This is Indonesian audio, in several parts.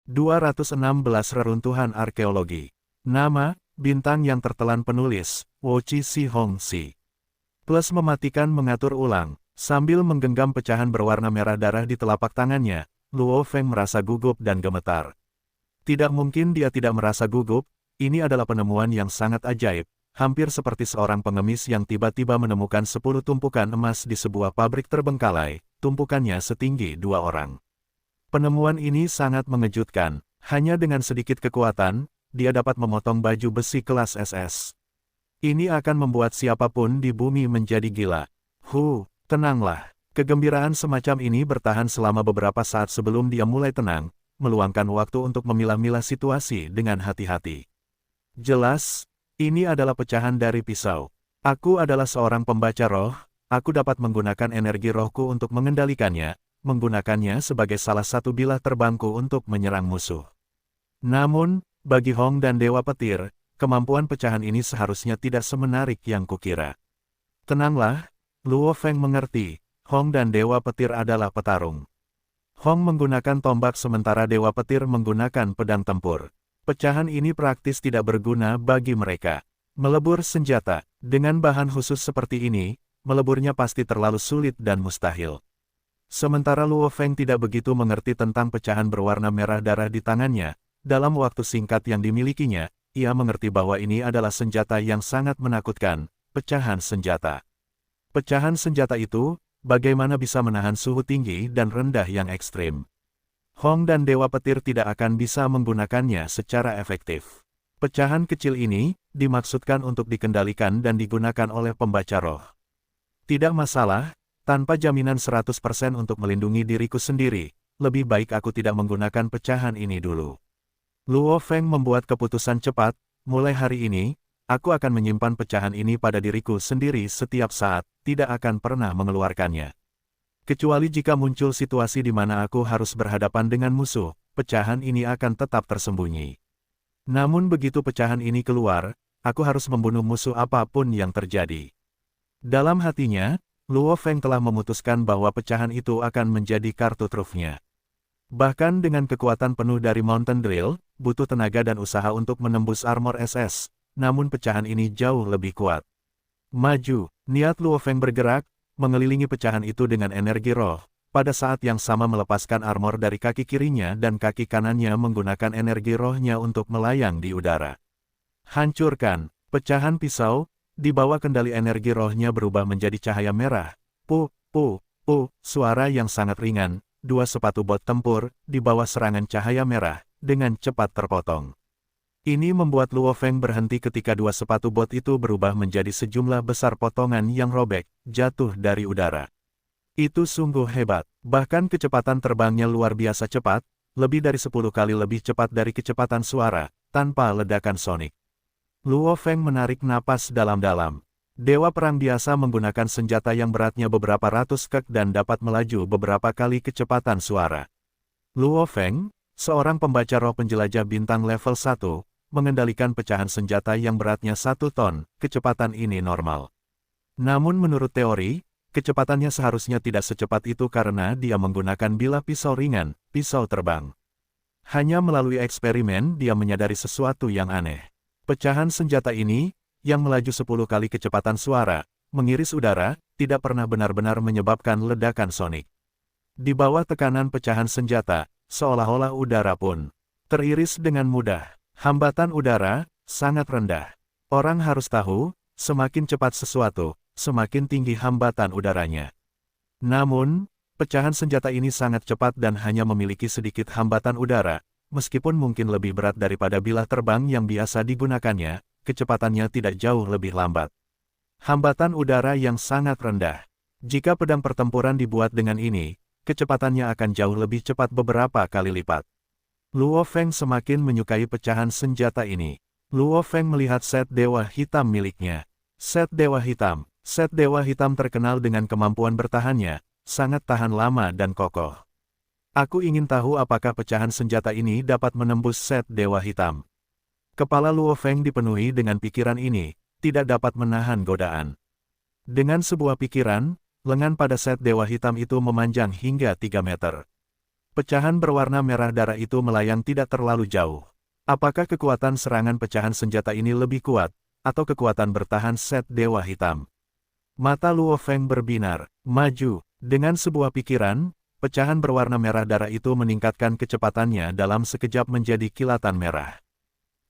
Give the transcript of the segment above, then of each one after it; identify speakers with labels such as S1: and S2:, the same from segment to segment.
S1: 216 Reruntuhan Arkeologi. Nama, bintang yang tertelan penulis, Wo-Chi Si Hong Si. Plus mematikan mengatur ulang, sambil menggenggam pecahan berwarna merah darah di telapak tangannya, Luo Feng merasa gugup dan gemetar. Tidak mungkin dia tidak merasa gugup, ini adalah penemuan yang sangat ajaib, hampir seperti seorang pengemis yang tiba-tiba menemukan 10 tumpukan emas di sebuah pabrik terbengkalai, tumpukannya setinggi 2 orang. Penemuan ini sangat mengejutkan, hanya dengan sedikit kekuatan, dia dapat memotong baju besi kelas SS. Ini akan membuat siapapun di bumi menjadi gila. Tenanglah. Kegembiraan semacam ini bertahan selama beberapa saat sebelum dia mulai tenang, meluangkan waktu untuk memilah-milah situasi dengan hati-hati. Jelas, ini adalah pecahan dari pisau. Aku adalah seorang pembaca roh, aku dapat menggunakan energi rohku untuk mengendalikannya, menggunakannya sebagai salah satu bilah terbangku untuk menyerang musuh. Namun, bagi Hong dan Dewa Petir, kemampuan pecahan ini seharusnya tidak semenarik yang kukira. Tenanglah, Luo Feng mengerti, Hong dan Dewa Petir adalah petarung. Hong menggunakan tombak sementara Dewa Petir menggunakan pedang tempur. Pecahan ini praktis tidak berguna bagi mereka. Melebur senjata, dengan bahan khusus seperti ini, meleburnya pasti terlalu sulit dan mustahil. Sementara Luo Feng tidak begitu mengerti tentang pecahan berwarna merah darah di tangannya, dalam waktu singkat yang dimilikinya, ia mengerti bahwa ini adalah senjata yang sangat menakutkan, pecahan senjata. Pecahan senjata itu, bagaimana bisa menahan suhu tinggi dan rendah yang ekstrim? Hong dan Dewa Petir tidak akan bisa menggunakannya secara efektif. Pecahan kecil ini, dimaksudkan untuk dikendalikan dan digunakan oleh pembaca roh. Tidak masalah, tanpa jaminan 100% untuk melindungi diriku sendiri, lebih baik aku tidak menggunakan pecahan ini dulu. Luo Feng membuat keputusan cepat, mulai hari ini, aku akan menyimpan pecahan ini pada diriku sendiri setiap saat, tidak akan pernah mengeluarkannya. Kecuali jika muncul situasi di mana aku harus berhadapan dengan musuh, pecahan ini akan tetap tersembunyi. Namun begitu pecahan ini keluar, aku harus membunuh musuh apapun yang terjadi. Dalam hatinya, Luo Feng telah memutuskan bahwa pecahan itu akan menjadi kartu trufnya. Bahkan dengan kekuatan penuh dari Mountain Drill, butuh tenaga dan usaha untuk menembus armor SS, namun pecahan ini jauh lebih kuat. Maju, niat Luo Feng bergerak, mengelilingi pecahan itu dengan energi roh, pada saat yang sama melepaskan armor dari kaki kirinya dan kaki kanannya menggunakan energi rohnya untuk melayang di udara. Hancurkan, pecahan pisau, di bawah kendali energi rohnya berubah menjadi cahaya merah. Suara yang sangat ringan, 2 sepatu bot tempur, di bawah serangan cahaya merah, dengan cepat terpotong. Ini membuat Luo Feng berhenti ketika 2 sepatu bot itu berubah menjadi sejumlah besar potongan yang robek, jatuh dari udara. Itu sungguh hebat, bahkan kecepatan terbangnya luar biasa cepat, lebih dari 10 kali lebih cepat dari kecepatan suara, tanpa ledakan sonik. Luo Feng menarik napas dalam-dalam. Dewa perang biasa menggunakan senjata yang beratnya beberapa ratus kek dan dapat melaju beberapa kali kecepatan suara. Luo Feng, seorang pembaca roh penjelajah bintang level 1, mengendalikan pecahan senjata yang beratnya 1 ton, kecepatan ini normal. Namun menurut teori, kecepatannya seharusnya tidak secepat itu karena dia menggunakan bilah pisau ringan, pisau terbang. Hanya melalui eksperimen dia menyadari sesuatu yang aneh. Pecahan senjata ini, yang melaju 10 kali kecepatan suara, mengiris udara, tidak pernah benar-benar menyebabkan ledakan sonik. Di bawah tekanan pecahan senjata, seolah-olah udara pun teriris dengan mudah. Hambatan udara, sangat rendah. Orang harus tahu, semakin cepat sesuatu, semakin tinggi hambatan udaranya. Namun, pecahan senjata ini sangat cepat dan hanya memiliki sedikit hambatan udara, meskipun mungkin lebih berat daripada bilah terbang yang biasa digunakannya, kecepatannya tidak jauh lebih lambat. Hambatan udara yang sangat rendah. Jika pedang pertempuran dibuat dengan ini, kecepatannya akan jauh lebih cepat beberapa kali lipat. Luo Feng semakin menyukai pecahan senjata ini. Luo Feng melihat set dewa hitam miliknya. Set dewa hitam terkenal dengan kemampuan bertahannya, sangat tahan lama dan kokoh. Aku ingin tahu apakah pecahan senjata ini dapat menembus set dewa hitam. Kepala Luo Feng dipenuhi dengan pikiran ini, tidak dapat menahan godaan. Dengan sebuah pikiran, lengan pada set dewa hitam itu memanjang hingga 3 meter. Pecahan berwarna merah darah itu melayang tidak terlalu jauh. Apakah kekuatan serangan pecahan senjata ini lebih kuat, atau kekuatan bertahan set Dewa Hitam? Mata Luo Feng berbinar, maju. Dengan sebuah pikiran, pecahan berwarna merah darah itu meningkatkan kecepatannya dalam sekejap menjadi kilatan merah.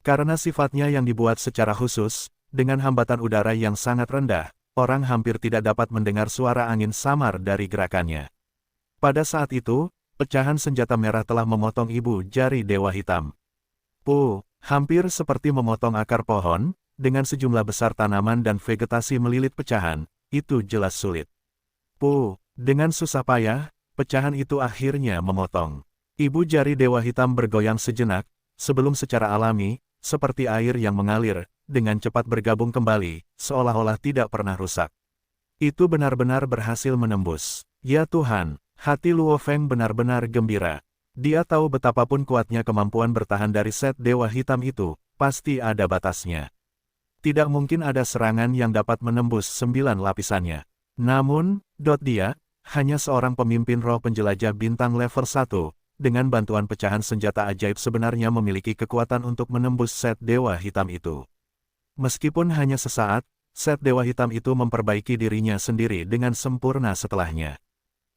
S1: Karena sifatnya yang dibuat secara khusus, dengan hambatan udara yang sangat rendah, orang hampir tidak dapat mendengar suara angin samar dari gerakannya. Pada saat itu, pecahan senjata merah telah memotong ibu jari Dewa Hitam. Hampir seperti memotong akar pohon, dengan sejumlah besar tanaman dan vegetasi melilit pecahan, itu jelas sulit. Dengan susah payah, pecahan itu akhirnya memotong. Ibu jari Dewa Hitam bergoyang sejenak, sebelum secara alami, seperti air yang mengalir, dengan cepat bergabung kembali, seolah-olah tidak pernah rusak. Itu benar-benar berhasil menembus. Ya Tuhan, hati Luo Feng benar-benar gembira. Dia tahu betapapun kuatnya kemampuan bertahan dari set Dewa Hitam itu, pasti ada batasnya. Tidak mungkin ada serangan yang dapat menembus 9 lapisannya. Namun, dia hanya seorang pemimpin roh penjelajah bintang level 1, dengan bantuan pecahan senjata ajaib sebenarnya memiliki kekuatan untuk menembus set Dewa Hitam itu. Meskipun hanya sesaat, set Dewa Hitam itu memperbaiki dirinya sendiri dengan sempurna setelahnya.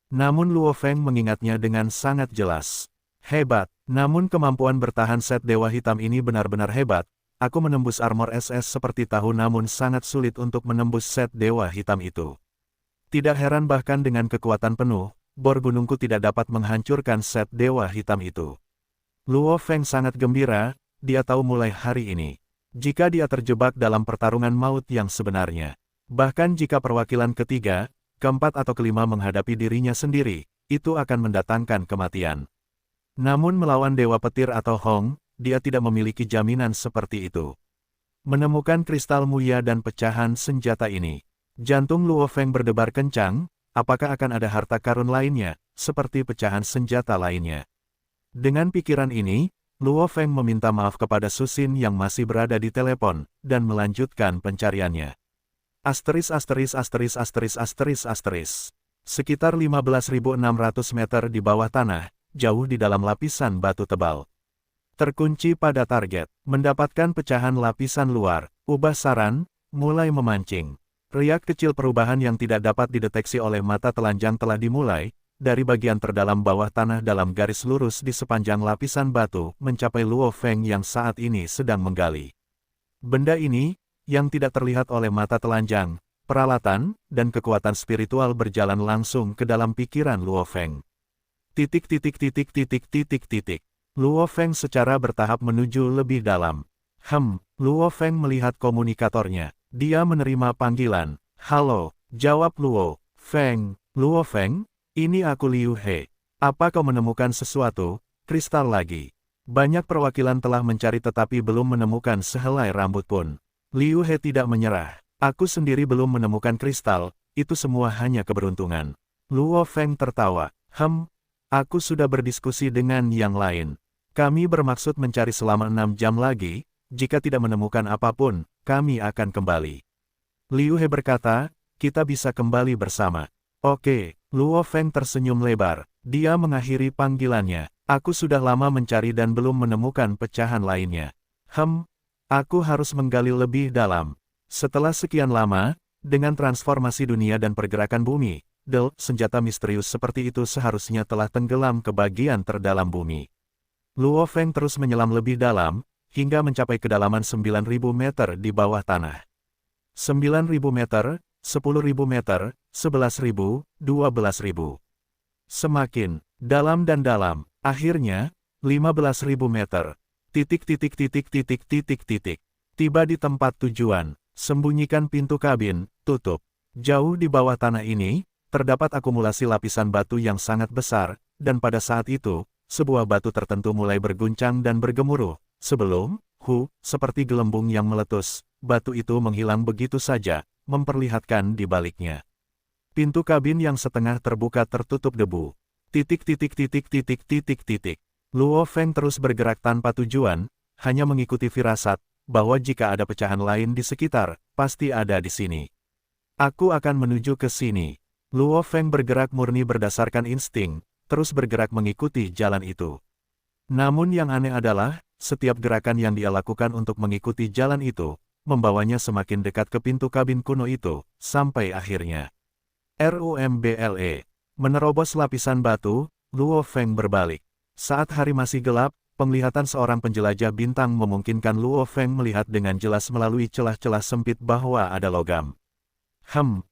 S1: Namun Luo Feng mengingatnya dengan sangat jelas. Hebat, namun kemampuan bertahan set Dewa Hitam ini benar-benar hebat. Aku menembus armor SS seperti tahu namun sangat sulit untuk menembus set Dewa Hitam itu. Tidak heran bahkan dengan kekuatan penuh, bor gunungku tidak dapat menghancurkan set Dewa Hitam itu. Luo Feng sangat gembira, dia tahu mulai hari ini. Jika dia terjebak dalam pertarungan maut yang sebenarnya. Bahkan jika perwakilan ketiga, keempat atau kelima menghadapi dirinya sendiri, itu akan mendatangkan kematian. Namun melawan Dewa Petir atau Hong, dia tidak memiliki jaminan seperti itu. Menemukan kristal mulia dan pecahan senjata ini. Jantung Luo Feng berdebar kencang, apakah akan ada harta karun lainnya, seperti pecahan senjata lainnya. Dengan pikiran ini, Luo Feng meminta maaf kepada Susin yang masih berada di telepon, dan melanjutkan pencariannya. Sekitar 15.600 meter di bawah tanah, jauh di dalam lapisan batu tebal. Terkunci pada target, mendapatkan pecahan lapisan luar, ubah saran, mulai memancing. Riak kecil perubahan yang tidak dapat dideteksi oleh mata telanjang telah dimulai, dari bagian terdalam bawah tanah dalam garis lurus di sepanjang lapisan batu, mencapai Luo Feng yang saat ini sedang menggali. Benda ini, yang tidak terlihat oleh mata telanjang, peralatan, dan kekuatan spiritual berjalan langsung ke dalam pikiran Luo Feng. Luo Feng secara bertahap menuju lebih dalam. Luo Feng melihat komunikatornya. Dia menerima panggilan. Halo, jawab Luo Feng. Luo Feng, ini aku Liu He. Apa kau menemukan sesuatu? Kristal lagi. Banyak perwakilan telah mencari tetapi belum menemukan sehelai rambut pun. Liu He tidak menyerah. Aku sendiri belum menemukan kristal, itu semua hanya keberuntungan. Luo Feng tertawa. Aku sudah berdiskusi dengan yang lain. Kami bermaksud mencari selama 6 jam lagi, jika tidak menemukan apapun, kami akan kembali. Liu He berkata, kita bisa kembali bersama. Oke, Luo Feng tersenyum lebar. Dia mengakhiri panggilannya. Aku sudah lama mencari dan belum menemukan pecahan lainnya. Aku harus menggali lebih dalam. Setelah sekian lama, dengan transformasi dunia dan pergerakan bumi, senjata misterius seperti itu seharusnya telah tenggelam ke bagian terdalam bumi. Luo Feng terus menyelam lebih dalam, hingga mencapai kedalaman 9.000 meter di bawah tanah. 9.000 meter, 10.000 meter, 11.000, 12.000. Semakin dalam dan dalam, akhirnya, 15.000 meter. Tiba di tempat tujuan, sembunyikan pintu kabin, tutup. Jauh di bawah tanah ini, terdapat akumulasi lapisan batu yang sangat besar, dan pada saat itu, sebuah batu tertentu mulai berguncang dan bergemuruh. Sebelum, seperti gelembung yang meletus, batu itu menghilang begitu saja, memperlihatkan di baliknya. Pintu kabin yang setengah terbuka tertutup debu. Luo Feng terus bergerak tanpa tujuan, hanya mengikuti firasat, bahwa jika ada pecahan lain di sekitar, pasti ada di sini. Aku akan menuju ke sini. Luo Feng bergerak murni berdasarkan insting, terus bergerak mengikuti jalan itu. Namun yang aneh adalah, setiap gerakan yang dia lakukan untuk mengikuti jalan itu, membawanya semakin dekat ke pintu kabin kuno itu, sampai akhirnya. RUMBLE. Menerobos lapisan batu, Luo Feng berbalik. Saat hari masih gelap, penglihatan seorang penjelajah bintang memungkinkan Luo Feng melihat dengan jelas melalui celah-celah sempit bahwa ada logam.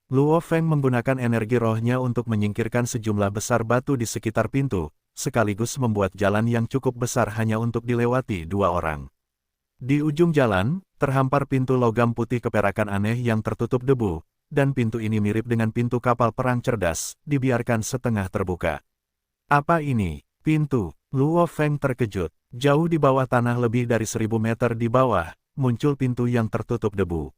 S1: Luo Feng menggunakan energi rohnya untuk menyingkirkan sejumlah besar batu di sekitar pintu, sekaligus membuat jalan yang cukup besar hanya untuk dilewati dua orang. Di ujung jalan, terhampar pintu logam putih keperakan aneh yang tertutup debu, dan pintu ini mirip dengan pintu kapal perang cerdas, dibiarkan setengah terbuka. Apa ini? Pintu. Luo Feng terkejut. Jauh di bawah tanah lebih dari 1000 meter di bawah, muncul pintu yang tertutup debu.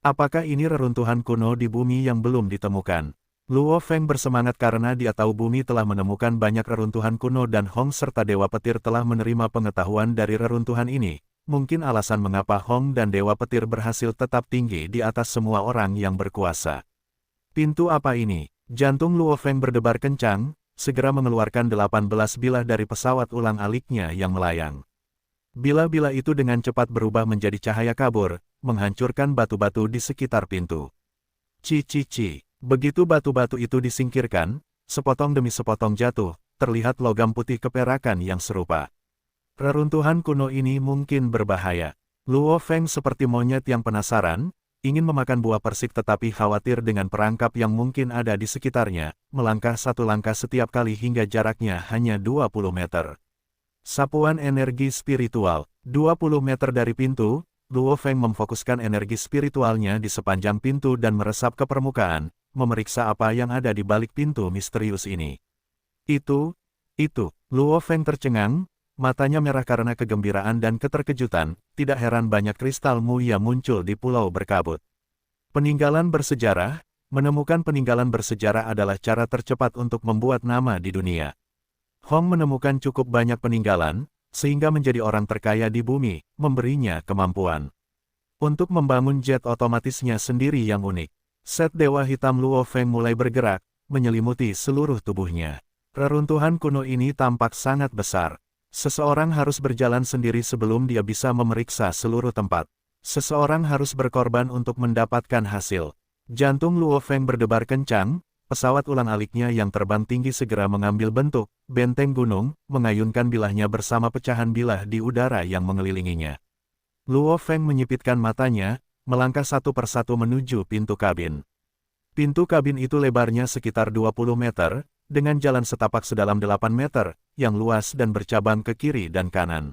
S1: Apakah ini reruntuhan kuno di bumi yang belum ditemukan? Luo Feng bersemangat karena dia tahu bumi telah menemukan banyak reruntuhan kuno dan Hong serta Dewa Petir telah menerima pengetahuan dari reruntuhan ini. Mungkin alasan mengapa Hong dan Dewa Petir berhasil tetap tinggi di atas semua orang yang berkuasa. Pintu apa ini? Jantung Luo Feng berdebar kencang, segera mengeluarkan 18 bilah dari pesawat ulang-aliknya yang melayang. Bilah-bilah itu dengan cepat berubah menjadi cahaya kabur, menghancurkan batu-batu di sekitar pintu. Ci. Begitu batu-batu itu disingkirkan, sepotong demi sepotong jatuh, terlihat logam putih keperakan yang serupa. Reruntuhan kuno ini mungkin berbahaya. Luo Feng seperti monyet yang penasaran, ingin memakan buah persik tetapi khawatir dengan perangkap yang mungkin ada di sekitarnya, melangkah satu langkah setiap kali hingga jaraknya hanya 20 meter. Sapuan energi spiritual, 20 meter dari pintu, Luo Feng memfokuskan energi spiritualnya di sepanjang pintu dan meresap ke permukaan, memeriksa apa yang ada di balik pintu misterius ini. Itu, Luo Feng tercengang, matanya merah karena kegembiraan dan keterkejutan, tidak heran banyak kristal mulia muncul di pulau berkabut. Peninggalan bersejarah, menemukan peninggalan bersejarah adalah cara tercepat untuk membuat nama di dunia. Hong menemukan cukup banyak peninggalan, sehingga menjadi orang terkaya di bumi, memberinya kemampuan untuk membangun jet otomatisnya sendiri yang unik. Set Dewa Hitam Luo Feng mulai bergerak, menyelimuti seluruh tubuhnya. Reruntuhan kuno ini tampak sangat besar. Seseorang harus berjalan sendiri sebelum dia bisa memeriksa seluruh tempat. Seseorang harus berkorban untuk mendapatkan hasil. Jantung Luo Feng berdebar kencang, pesawat ulang-aliknya yang terbang tinggi segera mengambil bentuk benteng gunung, mengayunkan bilahnya bersama pecahan bilah di udara yang mengelilinginya. Luo Feng menyipitkan matanya, melangkah satu persatu menuju pintu kabin. Pintu kabin itu lebarnya sekitar 20 meter, dengan jalan setapak sedalam 8 meter, yang luas dan bercabang ke kiri dan kanan.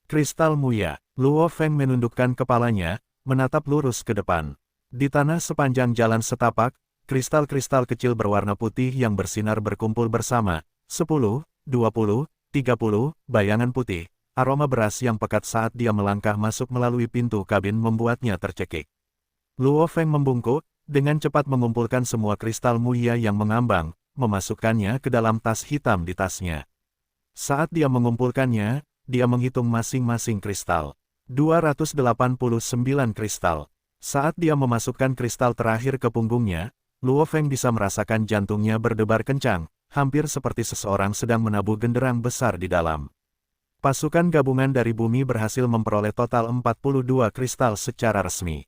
S1: Kristal muya. Luo Feng menundukkan kepalanya, menatap lurus ke depan. Di tanah sepanjang jalan setapak, kristal-kristal kecil berwarna putih yang bersinar berkumpul bersama, 10, 20, 30, bayangan putih. Aroma beras yang pekat saat dia melangkah masuk melalui pintu kabin membuatnya tercekik. Luo Feng membungkuk, dengan cepat mengumpulkan semua kristal muya yang mengambang, memasukkannya ke dalam tas hitam di tasnya. Saat dia mengumpulkannya, dia menghitung masing-masing kristal. 289 kristal. Saat dia memasukkan kristal terakhir ke punggungnya, Luo Feng bisa merasakan jantungnya berdebar kencang, hampir seperti seseorang sedang menabuh genderang besar di dalam. Pasukan gabungan dari bumi berhasil memperoleh total 42 kristal secara resmi.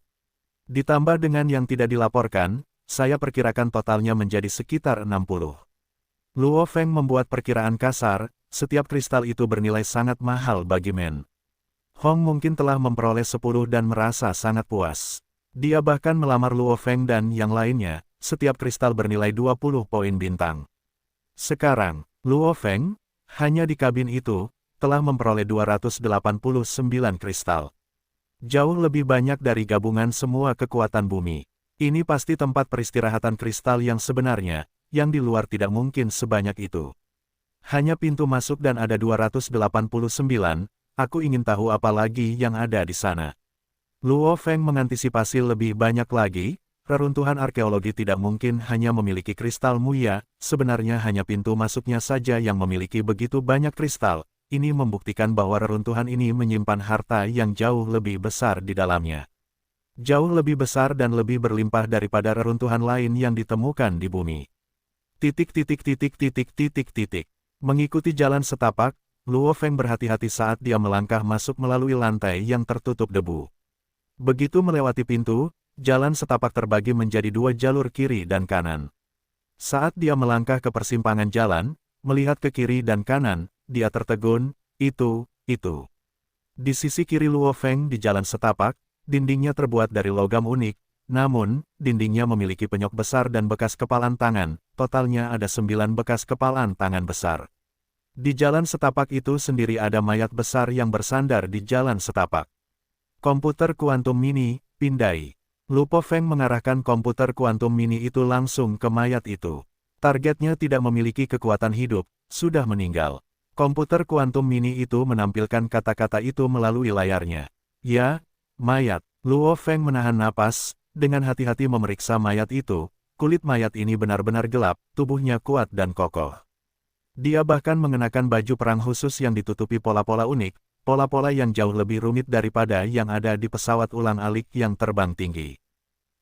S1: Ditambah dengan yang tidak dilaporkan, saya perkirakan totalnya menjadi sekitar 60. Luo Feng membuat perkiraan kasar, setiap kristal itu bernilai sangat mahal bagi Men. Hong mungkin telah memperoleh 10 dan merasa sangat puas. Dia bahkan melamar Luo Feng dan yang lainnya, setiap kristal bernilai 20 poin bintang. Sekarang, Luo Feng, hanya di kabin itu, telah memperoleh 289 kristal. Jauh lebih banyak dari gabungan semua kekuatan bumi. Ini pasti tempat peristirahatan kristal yang sebenarnya, yang di luar tidak mungkin sebanyak itu. Hanya pintu masuk dan ada 289, aku ingin tahu apa lagi yang ada di sana. Luo Feng mengantisipasi lebih banyak lagi, reruntuhan arkeologi tidak mungkin hanya memiliki kristal muya, sebenarnya hanya pintu masuknya saja yang memiliki begitu banyak kristal. Ini membuktikan bahwa reruntuhan ini menyimpan harta yang jauh lebih besar di dalamnya. Jauh lebih besar dan lebih berlimpah daripada reruntuhan lain yang ditemukan di bumi. Mengikuti jalan setapak, Luo Feng berhati-hati saat dia melangkah masuk melalui lantai yang tertutup debu. Begitu melewati pintu, jalan setapak terbagi menjadi dua jalur kiri dan kanan. Saat dia melangkah ke persimpangan jalan, melihat ke kiri dan kanan, dia tertegun, itu. Di sisi kiri Luo Feng di jalan setapak, dindingnya terbuat dari logam unik, namun, dindingnya memiliki penyok besar dan bekas kepalan tangan, totalnya ada 9 bekas kepalan tangan besar. Di jalan setapak itu sendiri ada mayat besar yang bersandar di jalan setapak. Komputer kuantum mini, pindai. Luo Feng mengarahkan komputer kuantum mini itu langsung ke mayat itu. Targetnya tidak memiliki kekuatan hidup, sudah meninggal. Komputer kuantum mini itu menampilkan kata-kata itu melalui layarnya. Ya, mayat. Luo Feng menahan napas, dengan hati-hati memeriksa mayat itu. Kulit mayat ini benar-benar gelap, tubuhnya kuat dan kokoh. Dia bahkan mengenakan baju perang khusus yang ditutupi pola-pola unik, pola-pola yang jauh lebih rumit daripada yang ada di pesawat ulang-alik yang terbang tinggi.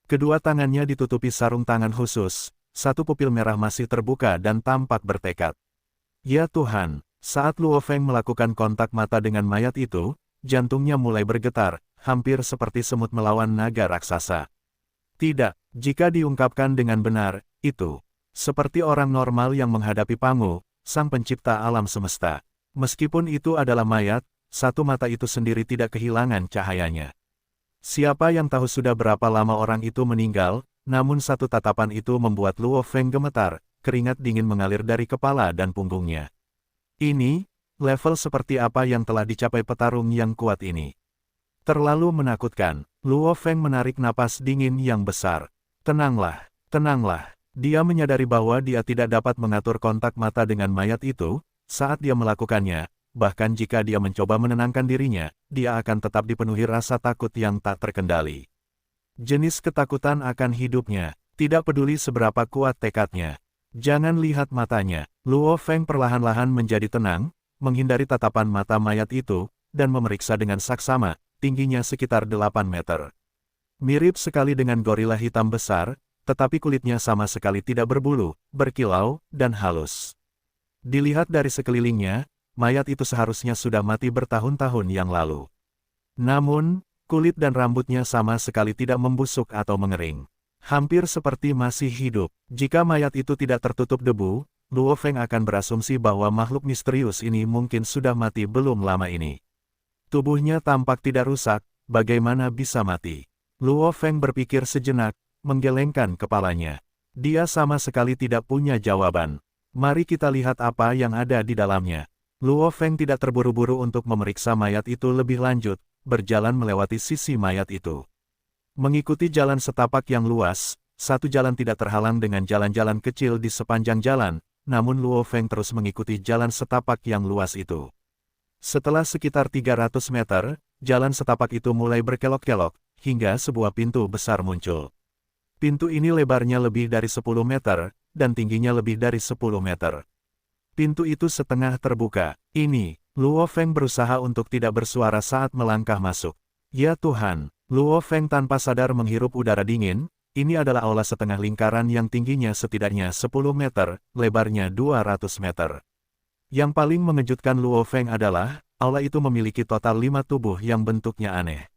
S1: Kedua tangannya ditutupi sarung tangan khusus, satu pupil merah masih terbuka dan tampak bertekad. Ya Tuhan! Saat Luo Feng melakukan kontak mata dengan mayat itu, jantungnya mulai bergetar, hampir seperti semut melawan naga raksasa. Tidak, jika diungkapkan dengan benar, itu seperti orang normal yang menghadapi Pangu, sang pencipta alam semesta. Meskipun itu adalah mayat, satu mata itu sendiri tidak kehilangan cahayanya. Siapa yang tahu sudah berapa lama orang itu meninggal, namun satu tatapan itu membuat Luo Feng gemetar, keringat dingin mengalir dari kepala dan punggungnya. Ini, level seperti apa yang telah dicapai petarung yang kuat ini? Terlalu menakutkan. Luo Feng menarik napas dingin yang besar. Tenanglah, tenanglah. Dia menyadari bahwa dia tidak dapat mengatur kontak mata dengan mayat itu, saat dia melakukannya, bahkan jika dia mencoba menenangkan dirinya, dia akan tetap dipenuhi rasa takut yang tak terkendali. Jenis ketakutan akan hidupnya, tidak peduli seberapa kuat tekadnya. Jangan lihat matanya. Luo Feng perlahan-lahan menjadi tenang, menghindari tatapan mata mayat itu, dan memeriksa dengan saksama, tingginya sekitar 8 meter. Mirip sekali dengan gorila hitam besar, tetapi kulitnya sama sekali tidak berbulu, berkilau, dan halus. Dilihat dari sekelilingnya, mayat itu seharusnya sudah mati bertahun-tahun yang lalu. Namun, kulit dan rambutnya sama sekali tidak membusuk atau mengering. Hampir seperti masih hidup. Jika mayat itu tidak tertutup debu, Luo Feng akan berasumsi bahwa makhluk misterius ini mungkin sudah mati belum lama ini. Tubuhnya tampak tidak rusak, bagaimana bisa mati? Luo Feng berpikir sejenak, menggelengkan kepalanya. Dia sama sekali tidak punya jawaban. Mari kita lihat apa yang ada di dalamnya. Luo Feng tidak terburu-buru untuk memeriksa mayat itu lebih lanjut, berjalan melewati sisi mayat itu. Mengikuti jalan setapak yang luas, satu jalan tidak terhalang dengan jalan-jalan kecil di sepanjang jalan, namun Luo Feng terus mengikuti jalan setapak yang luas itu. Setelah sekitar 300 meter, jalan setapak itu mulai berkelok-kelok, hingga sebuah pintu besar muncul. Pintu ini lebarnya lebih dari 10 meter, dan tingginya lebih dari 10 meter. Pintu itu setengah terbuka. Ini, Luo Feng berusaha untuk tidak bersuara saat melangkah masuk. Ya Tuhan! Luo Feng tanpa sadar menghirup udara dingin, ini adalah aula setengah lingkaran yang tingginya setidaknya 10 meter, lebarnya 200 meter. Yang paling mengejutkan Luo Feng adalah, aula itu memiliki total 5 tubuh yang bentuknya aneh.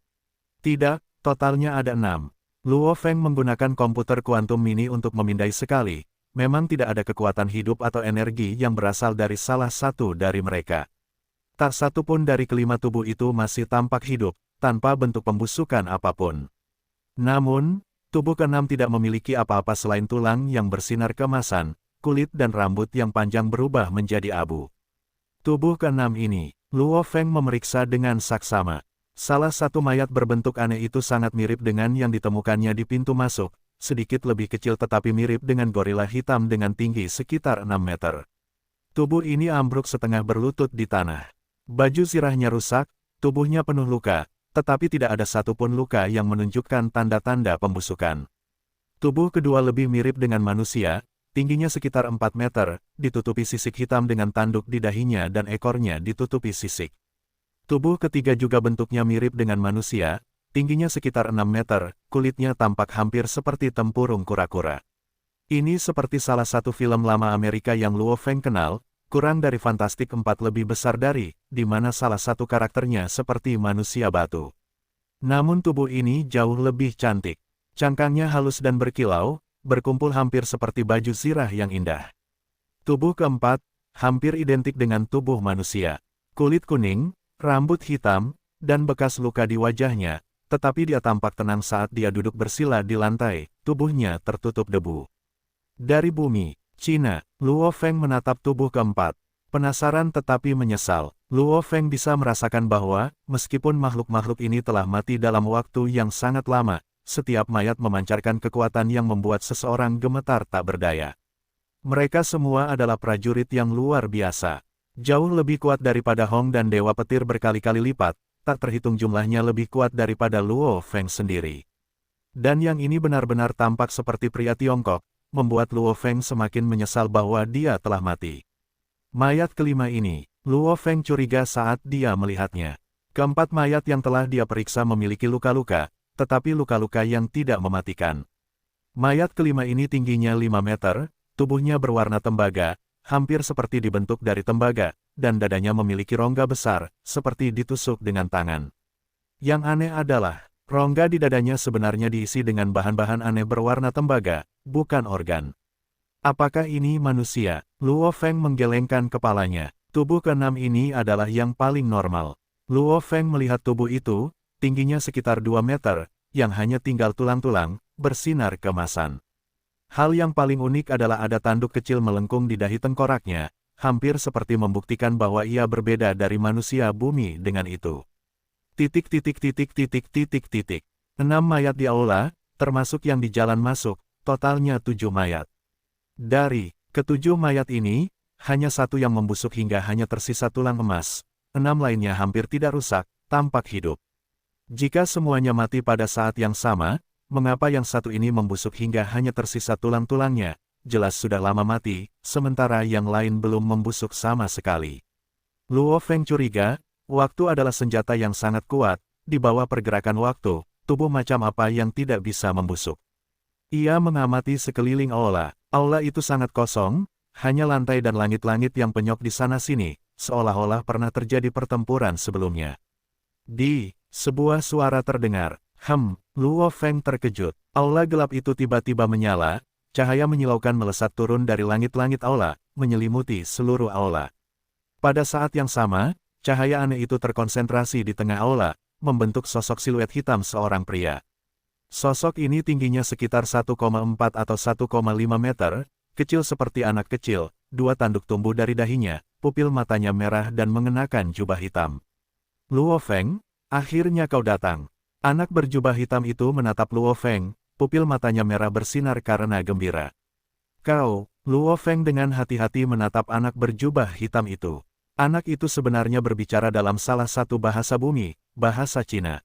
S1: Tidak, totalnya ada 6. Luo Feng menggunakan komputer kuantum mini untuk memindai sekali, memang tidak ada kekuatan hidup atau energi yang berasal dari salah satu dari mereka. Tak satu pun dari kelima tubuh itu masih tampak hidup, tanpa bentuk pembusukan apapun. Namun, tubuh keenam tidak memiliki apa-apa selain tulang yang bersinar keemasan, kulit dan rambut yang panjang berubah menjadi abu. Tubuh keenam ini, Luo Feng memeriksa dengan saksama. Salah satu mayat berbentuk aneh itu sangat mirip dengan yang ditemukannya di pintu masuk, sedikit lebih kecil tetapi mirip dengan gorila hitam dengan tinggi sekitar 6 meter. Tubuh ini ambruk setengah berlutut di tanah. Baju zirahnya rusak, tubuhnya penuh luka, tetapi tidak ada satupun luka yang menunjukkan tanda-tanda pembusukan. Tubuh kedua lebih mirip dengan manusia, tingginya sekitar 4 meter, ditutupi sisik hitam dengan tanduk di dahinya dan ekornya ditutupi sisik. Tubuh ketiga juga bentuknya mirip dengan manusia, tingginya sekitar 6 meter, kulitnya tampak hampir seperti tempurung kura-kura. Ini seperti salah satu film lama Amerika yang Luo Feng kenal, kurang dari Fantastik 4 lebih besar dari, di mana salah satu karakternya seperti manusia batu. Namun tubuh ini jauh lebih cantik. Cangkangnya halus dan berkilau, berkumpul hampir seperti baju zirah yang indah. Tubuh keempat, hampir identik dengan tubuh manusia. Kulit kuning, rambut hitam, dan bekas luka di wajahnya, tetapi dia tampak tenang saat dia duduk bersila di lantai, tubuhnya tertutup debu. Dari bumi, Cina, Luo Feng menatap tubuh keempat. Penasaran tetapi menyesal, Luo Feng bisa merasakan bahwa, meskipun makhluk-makhluk ini telah mati dalam waktu yang sangat lama, setiap mayat memancarkan kekuatan yang membuat seseorang gemetar tak berdaya. Mereka semua adalah prajurit yang luar biasa. Jauh lebih kuat daripada Hong dan Dewa Petir berkali-kali lipat, tak terhitung jumlahnya lebih kuat daripada Luo Feng sendiri. Dan yang ini benar-benar tampak seperti pria Tiongkok, membuat Luo Feng semakin menyesal bahwa dia telah mati. Mayat kelima ini, Luo Feng curiga saat dia melihatnya. Keempat mayat yang telah dia periksa memiliki luka-luka, tetapi luka-luka yang tidak mematikan. Mayat kelima ini tingginya 5 meter, tubuhnya berwarna tembaga, hampir seperti dibentuk dari tembaga, dan dadanya memiliki rongga besar, seperti ditusuk dengan tangan. Yang aneh adalah, rongga di dadanya sebenarnya diisi dengan bahan-bahan aneh berwarna tembaga, bukan organ. Apakah ini manusia? Luo Feng menggelengkan kepalanya. Tubuh keenam ini adalah yang paling normal. Luo Feng melihat tubuh itu, tingginya sekitar 2 meter, yang hanya tinggal tulang-tulang, bersinar keemasan. Hal yang paling unik adalah ada tanduk kecil melengkung di dahi tengkoraknya, hampir seperti membuktikan bahwa ia berbeda dari manusia bumi dengan itu. Titik. 6 mayat di aula, termasuk yang di jalan masuk, totalnya 7 mayat. Dari ke-7 mayat ini, hanya satu yang membusuk hingga hanya tersisa tulang emas, 6 lainnya hampir tidak rusak, tampak hidup. Jika semuanya mati pada saat yang sama, mengapa yang satu ini membusuk hingga hanya tersisa tulang-tulangnya? Jelas sudah lama mati, sementara yang lain belum membusuk sama sekali. Luo Feng curiga, waktu adalah senjata yang sangat kuat, di bawah pergerakan waktu, tubuh macam apa yang tidak bisa membusuk. Ia mengamati sekeliling aula. Aula itu sangat kosong, hanya lantai dan langit-langit yang penyok di sana-sini, seolah-olah pernah terjadi pertempuran sebelumnya. Sebuah suara terdengar. Luo Feng terkejut. Aula gelap itu tiba-tiba menyala, cahaya menyilaukan melesat turun dari langit-langit aula, menyelimuti seluruh aula. Pada saat yang sama, cahaya aneh itu terkonsentrasi di tengah aula, membentuk sosok siluet hitam seorang pria. Sosok ini tingginya sekitar 1,4 atau 1,5 meter, kecil seperti anak kecil, 2 tanduk tumbuh dari dahinya, pupil matanya merah dan mengenakan jubah hitam. Luo Feng, akhirnya kau datang. Anak berjubah hitam itu menatap Luo Feng, pupil matanya merah bersinar karena gembira. Kau, Luo Feng dengan hati-hati menatap anak berjubah hitam itu. Anak itu sebenarnya berbicara dalam salah satu bahasa bumi, bahasa Cina.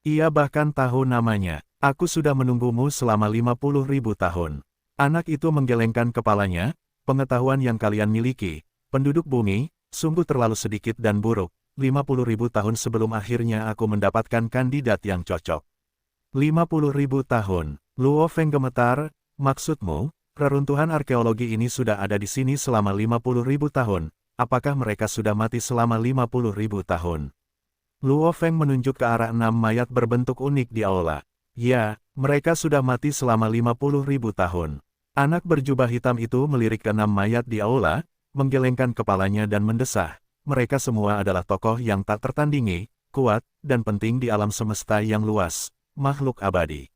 S1: Ia bahkan tahu namanya. Aku sudah menunggumu selama 50.000 tahun. Anak itu menggelengkan kepalanya, pengetahuan yang kalian miliki, penduduk bumi, sungguh terlalu sedikit dan buruk. 50.000 tahun sebelum akhirnya aku mendapatkan kandidat yang cocok. 50.000 tahun. Luo Feng gemetar, maksudmu, reruntuhan arkeologi ini sudah ada di sini selama 50.000 tahun. Apakah mereka sudah mati selama 50.000 tahun? Luo Feng menunjuk ke arah 6 mayat berbentuk unik di aula. Ya, mereka sudah mati selama 50.000 tahun. Anak berjubah hitam itu melirik ke 6 mayat di aula, menggelengkan kepalanya dan mendesah. Mereka semua adalah tokoh yang tak tertandingi, kuat, dan penting di alam semesta yang luas, makhluk abadi.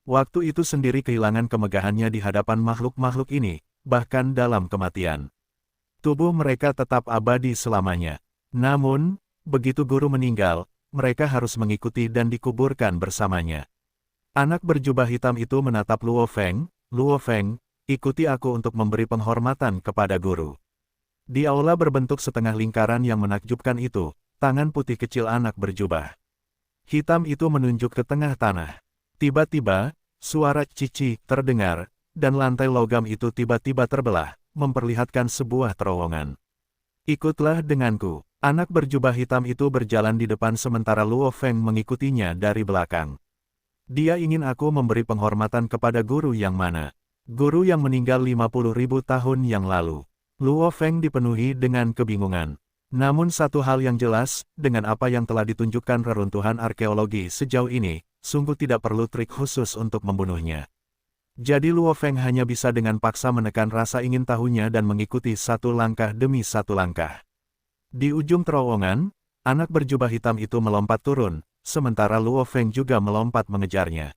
S1: Waktu itu sendiri kehilangan kemegahannya di hadapan makhluk-makhluk ini, bahkan dalam kematian. Tubuh mereka tetap abadi selamanya. Namun, begitu guru meninggal, mereka harus mengikuti dan dikuburkan bersamanya. Anak berjubah hitam itu menatap Luo Feng, ikuti aku untuk memberi penghormatan kepada guru. Di aula berbentuk setengah lingkaran yang menakjubkan itu, tangan putih kecil anak berjubah hitam itu menunjuk ke tengah tanah. Tiba-tiba, suara cici terdengar, dan lantai logam itu tiba-tiba terbelah, memperlihatkan sebuah terowongan. Ikutlah denganku. Anak berjubah hitam itu berjalan di depan sementara Luo Feng mengikutinya dari belakang. Dia ingin aku memberi penghormatan kepada guru yang mana? Guru yang meninggal 50.000 tahun yang lalu. Luo Feng dipenuhi dengan kebingungan. Namun satu hal yang jelas, dengan apa yang telah ditunjukkan reruntuhan arkeologi sejauh ini, sungguh tidak perlu trik khusus untuk membunuhnya. Jadi Luo Feng hanya bisa dengan paksa menekan rasa ingin tahunya dan mengikuti satu langkah demi satu langkah. Di ujung terowongan, anak berjubah hitam itu melompat turun, sementara Luo Feng juga melompat mengejarnya.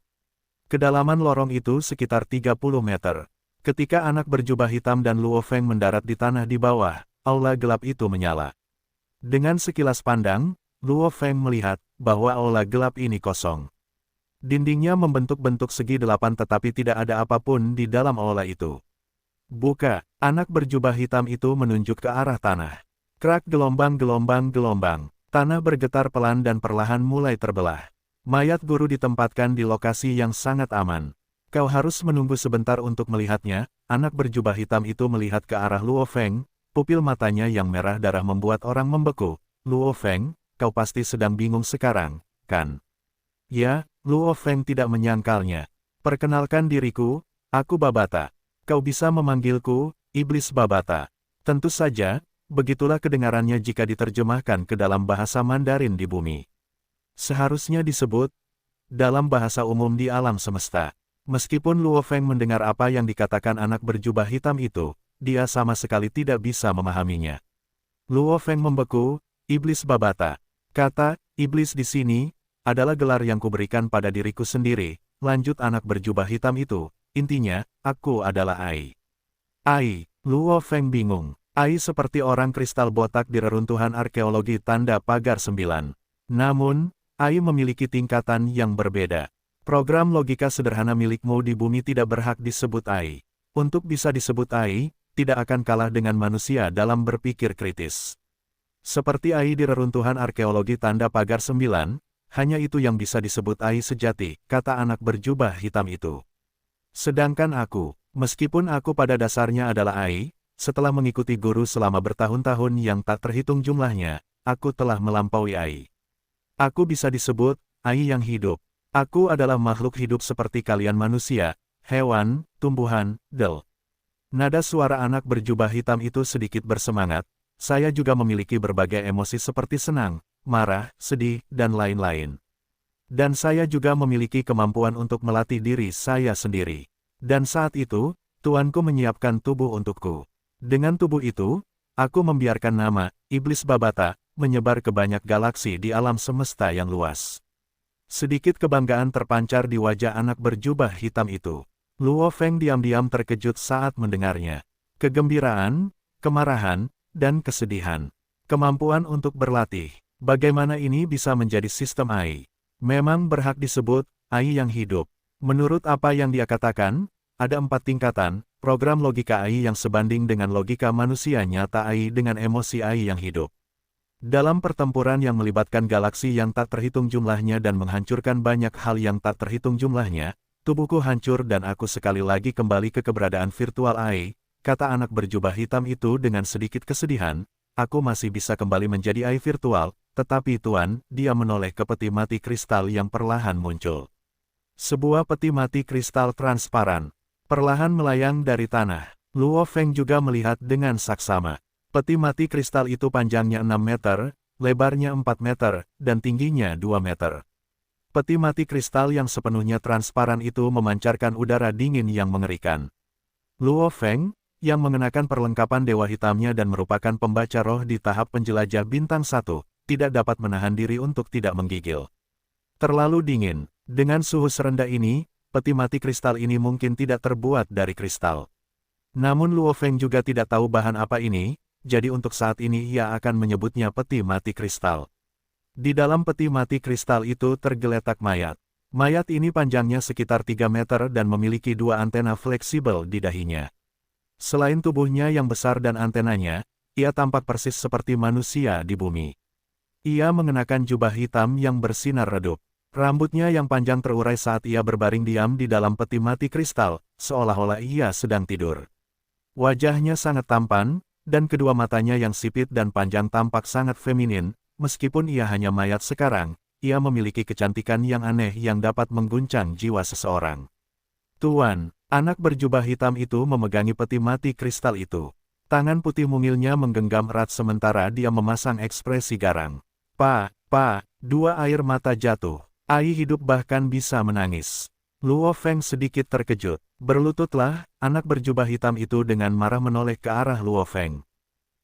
S1: Kedalaman lorong itu sekitar 30 meter. Ketika anak berjubah hitam dan Luo Feng mendarat di tanah di bawah, aula gelap itu menyala. Dengan sekilas pandang, Luo Feng melihat bahwa aula gelap ini kosong. Dindingnya membentuk bentuk segi 8 tetapi tidak ada apapun di dalam aula itu. Buka, anak berjubah hitam itu menunjuk ke arah tanah. Krak gelombang, tanah bergetar pelan dan perlahan mulai terbelah. Mayat guru ditempatkan di lokasi yang sangat aman. Kau harus menunggu sebentar untuk melihatnya. Anak berjubah hitam itu melihat ke arah Luo Feng, pupil matanya yang merah darah membuat orang membeku. Luo Feng, kau pasti sedang bingung sekarang, kan? Ya, Luo Feng tidak menyangkalnya. Perkenalkan diriku, aku Babata. Kau bisa memanggilku, Iblis Babata. Tentu saja, begitulah kedengarannya jika diterjemahkan ke dalam bahasa Mandarin di bumi. Seharusnya disebut, dalam bahasa umum di alam semesta. Meskipun Luo Feng mendengar apa yang dikatakan anak berjubah hitam itu, dia sama sekali tidak bisa memahaminya. Luo Feng membeku, Iblis Babata. Kata, iblis di sini, adalah gelar yang kuberikan pada diriku sendiri, lanjut anak berjubah hitam itu, intinya, aku adalah Ai. Ai, Luo Feng bingung. Ai seperti orang kristal botak di reruntuhan arkeologi tanda pagar 9. Namun, Ai memiliki tingkatan yang berbeda. Program logika sederhana milikmu di bumi tidak berhak disebut Ai. Untuk bisa disebut Ai, tidak akan kalah dengan manusia dalam berpikir kritis. Seperti Ai di reruntuhan arkeologi tanda pagar 9, hanya itu yang bisa disebut Ai sejati, kata anak berjubah hitam itu. Sedangkan aku, meskipun aku pada dasarnya adalah Ai, setelah mengikuti guru selama bertahun-tahun yang tak terhitung jumlahnya, aku telah melampaui Ai. Aku bisa disebut Ai yang hidup. Aku adalah makhluk hidup seperti kalian manusia, hewan, tumbuhan, del. Nada suara anak berjubah hitam itu sedikit bersemangat. Saya juga memiliki berbagai emosi seperti senang, marah, sedih, dan lain-lain. Dan saya juga memiliki kemampuan untuk melatih diri saya sendiri. Dan saat itu, Tuanku menyiapkan tubuh untukku. Dengan tubuh itu, aku membiarkan nama, Iblis Babata, menyebar ke banyak galaksi di alam semesta yang luas. Sedikit kebanggaan terpancar di wajah anak berjubah hitam itu. Luo Feng diam-diam terkejut saat mendengarnya. Kegembiraan, kemarahan, dan kesedihan. Kemampuan untuk berlatih. Bagaimana ini bisa menjadi sistem Ai? Memang berhak disebut Ai yang hidup. Menurut apa yang dia katakan, ada 4 tingkatan, program logika Ai yang sebanding dengan logika manusia nyata Ai dengan emosi Ai yang hidup. Dalam pertempuran yang melibatkan galaksi yang tak terhitung jumlahnya dan menghancurkan banyak hal yang tak terhitung jumlahnya, tubuhku hancur dan aku sekali lagi kembali ke keberadaan virtual Ai, kata anak berjubah hitam itu dengan sedikit kesedihan, aku masih bisa kembali menjadi Ai virtual, tetapi Tuan, dia menoleh ke peti mati kristal yang perlahan muncul. Sebuah peti mati kristal transparan, perlahan melayang dari tanah. Luo Feng juga melihat dengan saksama. Peti mati kristal itu panjangnya 6 meter, lebarnya 4 meter, dan tingginya 2 meter. Peti mati kristal yang sepenuhnya transparan itu memancarkan udara dingin yang mengerikan. Luo Feng, yang mengenakan perlengkapan dewa hitamnya dan merupakan pembaca roh di tahap penjelajah bintang 1, tidak dapat menahan diri untuk tidak menggigil. Terlalu dingin. Dengan suhu serendah ini, peti mati kristal ini mungkin tidak terbuat dari kristal. Namun Luo Feng juga tidak tahu bahan apa ini, jadi untuk saat ini ia akan menyebutnya peti mati kristal. Di dalam peti mati kristal itu tergeletak mayat. Mayat ini panjangnya sekitar 3 meter dan memiliki 2 antena fleksibel di dahinya. Selain tubuhnya yang besar dan antenanya, ia tampak persis seperti manusia di bumi. Ia mengenakan jubah hitam yang bersinar redup. Rambutnya yang panjang terurai saat ia berbaring diam di dalam peti mati kristal, seolah-olah ia sedang tidur. Wajahnya sangat tampan, dan kedua matanya yang sipit dan panjang tampak sangat feminin, meskipun ia hanya mayat sekarang, ia memiliki kecantikan yang aneh yang dapat mengguncang jiwa seseorang. Tuan, Anak berjubah hitam itu memegangi peti mati kristal itu. Tangan putih mungilnya menggenggam erat sementara dia memasang ekspresi garang. Dua air mata jatuh. Ai hidup bahkan bisa menangis. Luo Feng sedikit terkejut. Berlututlah, anak berjubah hitam itu dengan marah menoleh ke arah Luo Feng.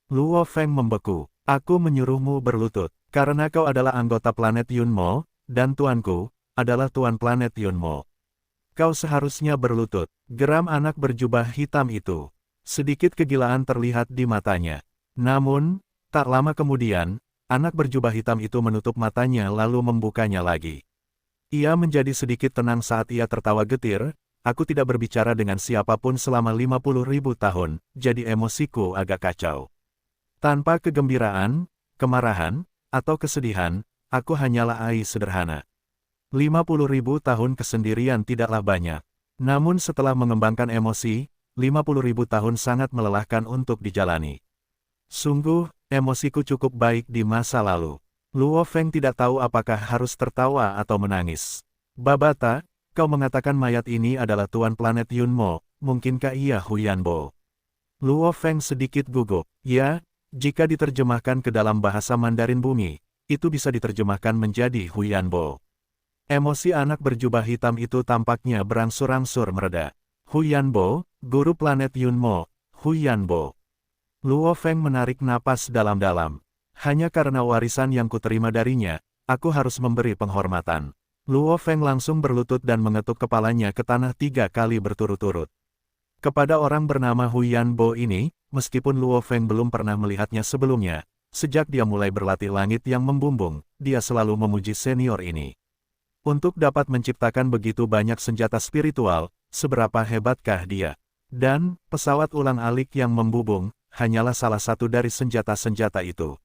S1: Luo Feng membeku. Aku menyuruhmu berlutut, karena kau adalah anggota planet Yunmo, dan tuanku adalah tuan planet Yunmo. Kau seharusnya berlutut, geram anak berjubah hitam itu. Sedikit kegilaan terlihat di matanya. Namun, tak lama kemudian, anak berjubah hitam itu menutup matanya lalu membukanya lagi. Ia menjadi sedikit tenang saat ia tertawa getir. Aku tidak berbicara dengan siapapun selama 50.000 tahun, jadi emosiku agak kacau. Tanpa kegembiraan, kemarahan, atau kesedihan, aku hanyalah Ai sederhana. 50.000 tahun kesendirian tidaklah banyak. Namun setelah mengembangkan emosi, 50.000 tahun sangat melelahkan untuk dijalani. Sungguh, emosiku cukup baik di masa lalu. Luo Feng tidak tahu apakah harus tertawa atau menangis. Babata, kau mengatakan mayat ini adalah tuan planet Yunmo, mungkinkah ia Huyanbo? Luo Feng sedikit gugup. Ya, jika diterjemahkan ke dalam bahasa Mandarin bumi, itu bisa diterjemahkan menjadi Huyanbo. Emosi anak berjubah hitam itu tampaknya berangsur-angsur mereda. Huyanbo, guru planet Yunmo, Huyanbo. Luo Feng menarik napas dalam-dalam. Hanya karena warisan yang kuterima darinya, aku harus memberi penghormatan. Luo Feng langsung berlutut dan mengetuk kepalanya ke tanah 3 kali berturut-turut. Kepada orang bernama Huyanbo ini, meskipun Luo Feng belum pernah melihatnya sebelumnya, sejak dia mulai berlatih langit yang membumbung, dia selalu memuji senior ini. Untuk dapat menciptakan begitu banyak senjata spiritual, seberapa hebatkah dia? Dan, pesawat ulang-alik yang membubung, hanyalah salah satu dari senjata-senjata itu.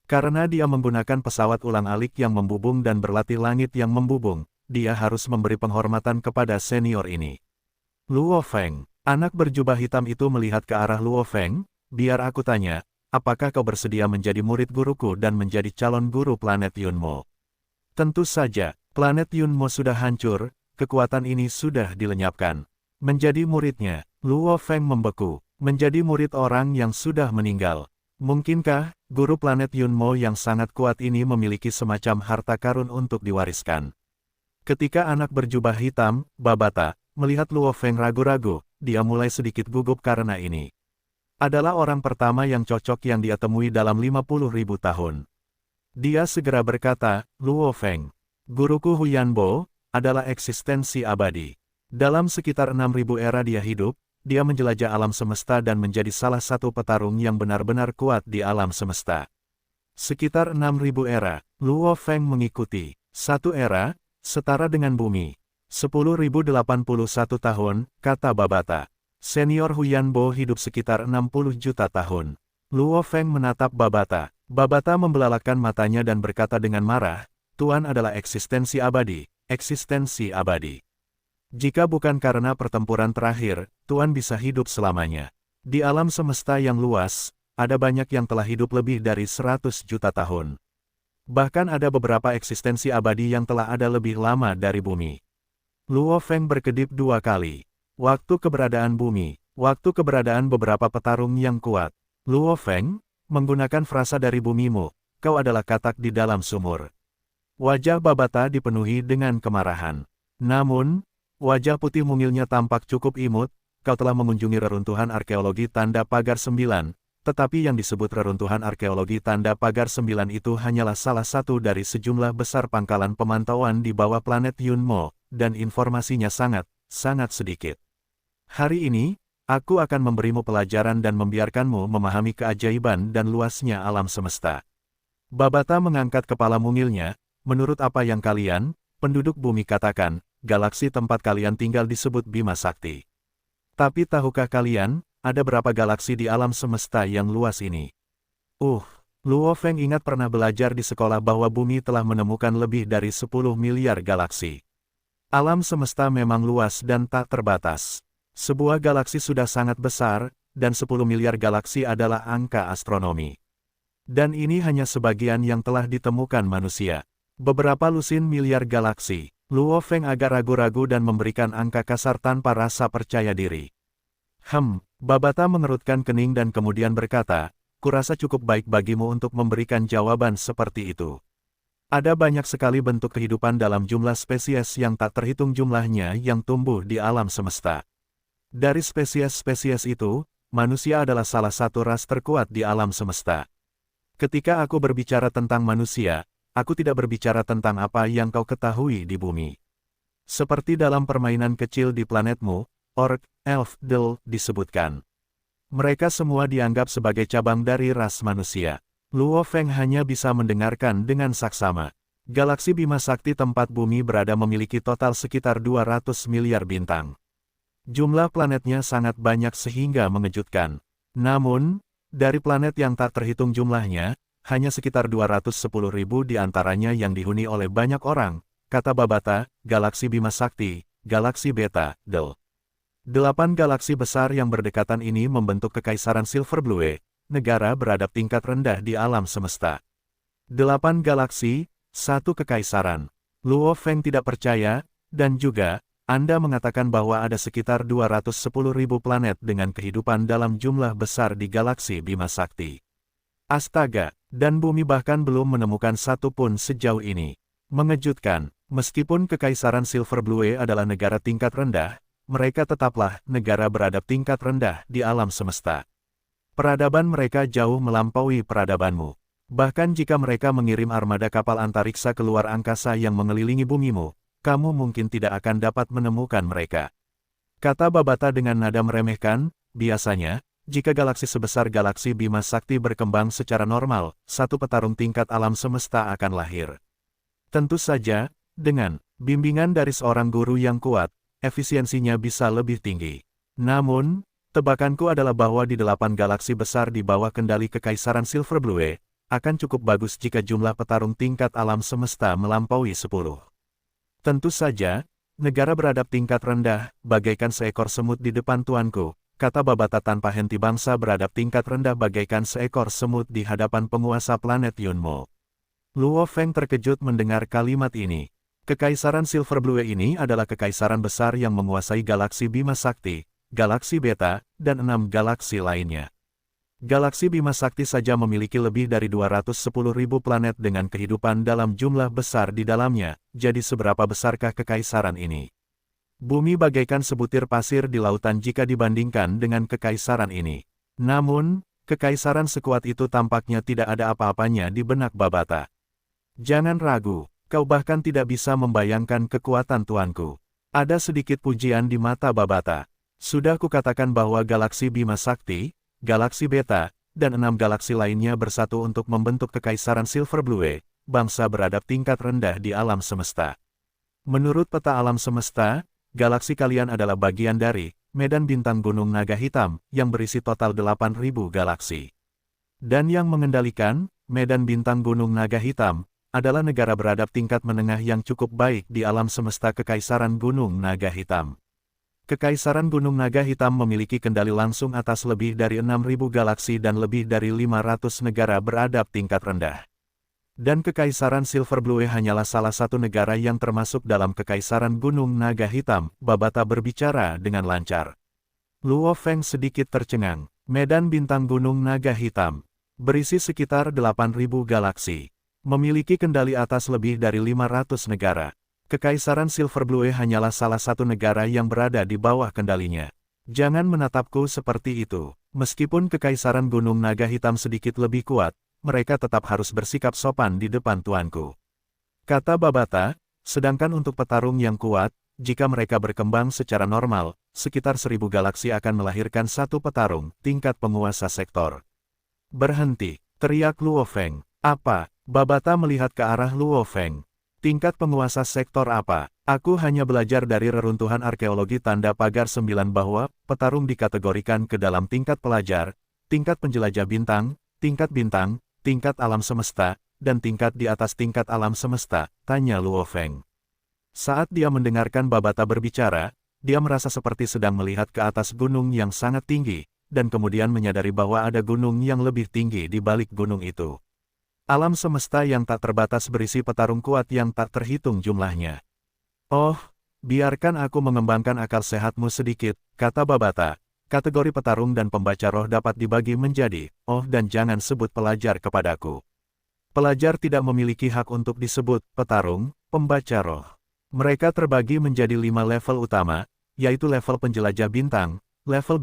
S1: Karena dia menggunakan pesawat ulang-alik yang membubung dan berlatih langit yang membubung, dia harus memberi penghormatan kepada senior ini. Luo Feng, anak berjubah hitam itu melihat ke arah Luo Feng. Biar aku tanya, apakah kau bersedia menjadi murid guruku dan menjadi calon guru planet Yunmo? Tentu saja, planet Yunmo sudah hancur, kekuatan ini sudah dilenyapkan. Menjadi muridnya, Luo Feng membeku. Menjadi murid orang yang sudah meninggal. Mungkinkah, guru planet Yunmo yang sangat kuat ini memiliki semacam harta karun untuk diwariskan? Ketika anak berjubah hitam, Babata, melihat Luo Feng ragu-ragu, dia mulai sedikit gugup karena ini adalah orang pertama yang cocok yang dia temui dalam 50.000 tahun. Dia segera berkata, Luo Feng, guruku Huyanbo, adalah eksistensi abadi. Dalam sekitar 6.000 era dia hidup, dia menjelajah alam semesta dan menjadi salah satu petarung yang benar-benar kuat di alam semesta. Sekitar 6.000 era, Luo Feng mengikuti. Satu era, setara dengan bumi. 10.081 tahun, kata Babata. Senior Huyanbo hidup sekitar 60 juta tahun. Luo Feng menatap Babata. Babata membelalakan matanya dan berkata dengan marah, Tuan adalah eksistensi abadi, eksistensi abadi. Jika bukan karena pertempuran terakhir, Tuan bisa hidup selamanya. Di alam semesta yang luas, ada banyak yang telah hidup lebih dari 100 juta tahun. Bahkan ada beberapa eksistensi abadi yang telah ada lebih lama dari bumi. Luo Feng berkedip 2 kali. Waktu keberadaan bumi, waktu keberadaan beberapa petarung yang kuat. Luo Feng, menggunakan frasa dari bumimu, kau adalah katak di dalam sumur. Wajah Babata dipenuhi dengan kemarahan. Namun, wajah putih mungilnya tampak cukup imut. Kau telah mengunjungi reruntuhan arkeologi Tanda Pagar 9, tetapi yang disebut reruntuhan arkeologi Tanda Pagar 9 itu hanyalah salah satu dari sejumlah besar pangkalan pemantauan di bawah planet Yunmo, dan informasinya sangat sedikit. Hari ini, aku akan memberimu pelajaran dan membiarkanmu memahami keajaiban dan luasnya alam semesta. Babata mengangkat kepala mungilnya. Menurut apa yang kalian, penduduk bumi katakan, galaksi tempat kalian tinggal disebut Bima Sakti. Tapi tahukah kalian, ada berapa galaksi di alam semesta yang luas ini? Luo Feng ingat pernah belajar di sekolah bahwa bumi telah menemukan lebih dari 10 miliar galaksi. Alam semesta memang luas dan tak terbatas. Sebuah galaksi sudah sangat besar, dan 10 miliar galaksi adalah angka astronomi. Dan ini hanya sebagian yang telah ditemukan manusia. Beberapa lusin miliar galaksi. Luo Feng agak ragu-ragu dan memberikan angka kasar tanpa rasa percaya diri. Babata mengerutkan kening dan kemudian berkata, kurasa cukup baik bagimu untuk memberikan jawaban seperti itu. Ada banyak sekali bentuk kehidupan dalam jumlah spesies yang tak terhitung jumlahnya yang tumbuh di alam semesta. Dari spesies-spesies itu, manusia adalah salah satu ras terkuat di alam semesta. Ketika aku berbicara tentang manusia, aku tidak berbicara tentang apa yang kau ketahui di bumi. Seperti dalam permainan kecil di planetmu, Orc, Elf, Del, disebutkan. Mereka semua dianggap sebagai cabang dari ras manusia. Luo Feng hanya bisa mendengarkan dengan saksama. Galaksi Bima Sakti tempat bumi berada memiliki total sekitar 200 miliar bintang. Jumlah planetnya sangat banyak sehingga mengejutkan. Namun, dari planet yang tak terhitung jumlahnya, hanya sekitar 210.000 di antaranya yang dihuni oleh banyak orang, kata Babata, Galaksi Bima Sakti, Galaksi Beta, Del. 8 galaksi besar yang berdekatan ini membentuk Kekaisaran Silver Blue, negara beradab tingkat rendah di alam semesta. 8 galaksi, 1 kekaisaran. Luo Feng tidak percaya, dan juga, Anda mengatakan bahwa ada sekitar 210.000 planet dengan kehidupan dalam jumlah besar di galaksi Bima Sakti. Astaga, dan bumi bahkan belum menemukan satu pun sejauh ini. Mengejutkan, meskipun Kekaisaran Silver Blue adalah negara tingkat rendah, mereka tetaplah negara beradab tingkat rendah di alam semesta. Peradaban mereka jauh melampaui peradabanmu. Bahkan jika mereka mengirim armada kapal antariksa keluar angkasa yang mengelilingi bumimu, kamu mungkin tidak akan dapat menemukan mereka. Kata Babata dengan nada meremehkan, biasanya, jika galaksi sebesar galaksi Bima Sakti berkembang secara normal, satu petarung tingkat alam semesta akan lahir. Tentu saja, dengan bimbingan dari seorang guru yang kuat, efisiensinya bisa lebih tinggi. Namun, tebakanku adalah bahwa di 8 galaksi besar di bawah kendali Kekaisaran Silver Blue, akan cukup bagus jika jumlah petarung tingkat alam semesta melampaui 10. Tentu saja, negara beradab tingkat rendah, bagaikan seekor semut di depan tuanku, kata Babata tanpa henti. Bangsa beradab tingkat rendah bagaikan seekor semut di hadapan penguasa planet Yunmo. Luo Feng terkejut mendengar kalimat ini. Kekaisaran Silver Blue ini adalah kekaisaran besar yang menguasai galaksi Bima Sakti, Galaksi Beta, dan 6 galaksi lainnya. Galaksi Bima Sakti saja memiliki lebih dari 210.000 planet dengan kehidupan dalam jumlah besar di dalamnya, jadi seberapa besarkah kekaisaran ini? Bumi bagaikan sebutir pasir di lautan jika dibandingkan dengan kekaisaran ini. Namun, kekaisaran sekuat itu tampaknya tidak ada apa-apanya di benak Babata. Jangan ragu, kau bahkan tidak bisa membayangkan kekuatan tuanku. Ada sedikit pujian di mata Babata. Sudah kukatakan bahwa galaksi Bima Sakti, Galaksi Beta, dan 6 galaksi lainnya bersatu untuk membentuk Kekaisaran Silver Blue, bangsa beradab tingkat rendah di alam semesta. Menurut peta alam semesta, galaksi kalian adalah bagian dari medan bintang Gunung Naga Hitam, yang berisi total 8.000 galaksi. Dan yang mengendalikan medan bintang Gunung Naga Hitam, adalah negara beradab tingkat menengah yang cukup baik di alam semesta Kekaisaran Gunung Naga Hitam. Kekaisaran Gunung Naga Hitam memiliki kendali langsung atas lebih dari 6.000 galaksi dan lebih dari 500 negara beradab tingkat rendah. Dan Kekaisaran Silver Blue hanyalah salah satu negara yang termasuk dalam Kekaisaran Gunung Naga Hitam, Babata berbicara dengan lancar. Luo Feng sedikit tercengang. Medan bintang Gunung Naga Hitam berisi sekitar 8.000 galaksi. Memiliki kendali atas lebih dari 500 negara. Kekaisaran Silver Blue hanyalah salah satu negara yang berada di bawah kendalinya. Jangan menatapku seperti itu. Meskipun Kekaisaran Gunung Naga Hitam sedikit lebih kuat, mereka tetap harus bersikap sopan di depan tuanku. Kata Babata, sedangkan untuk petarung yang kuat, jika mereka berkembang secara normal, sekitar 1.000 galaksi akan melahirkan satu petarung, tingkat penguasa sektor. Berhenti, teriak Luo Feng. Apa? Babata melihat ke arah Luo Feng. Tingkat penguasa sektor apa? Aku hanya belajar dari reruntuhan arkeologi tanda pagar 9 bahwa petarung dikategorikan ke dalam tingkat pelajar, tingkat penjelajah bintang, tingkat alam semesta, dan tingkat di atas tingkat alam semesta, tanya Luo Feng. Saat dia mendengarkan Babata berbicara, dia merasa seperti sedang melihat ke atas gunung yang sangat tinggi, dan kemudian menyadari bahwa ada gunung yang lebih tinggi di balik gunung itu. Alam semesta yang tak terbatas berisi petarung kuat yang tak terhitung jumlahnya. Oh, biarkan aku mengembangkan akal sehatmu sedikit, kata Babata. Kategori petarung dan pembaca roh dapat dibagi menjadi, oh dan jangan sebut pelajar kepadaku. Pelajar tidak memiliki hak untuk disebut petarung, pembaca roh. Mereka terbagi menjadi 5 level utama, yaitu level penjelajah bintang, level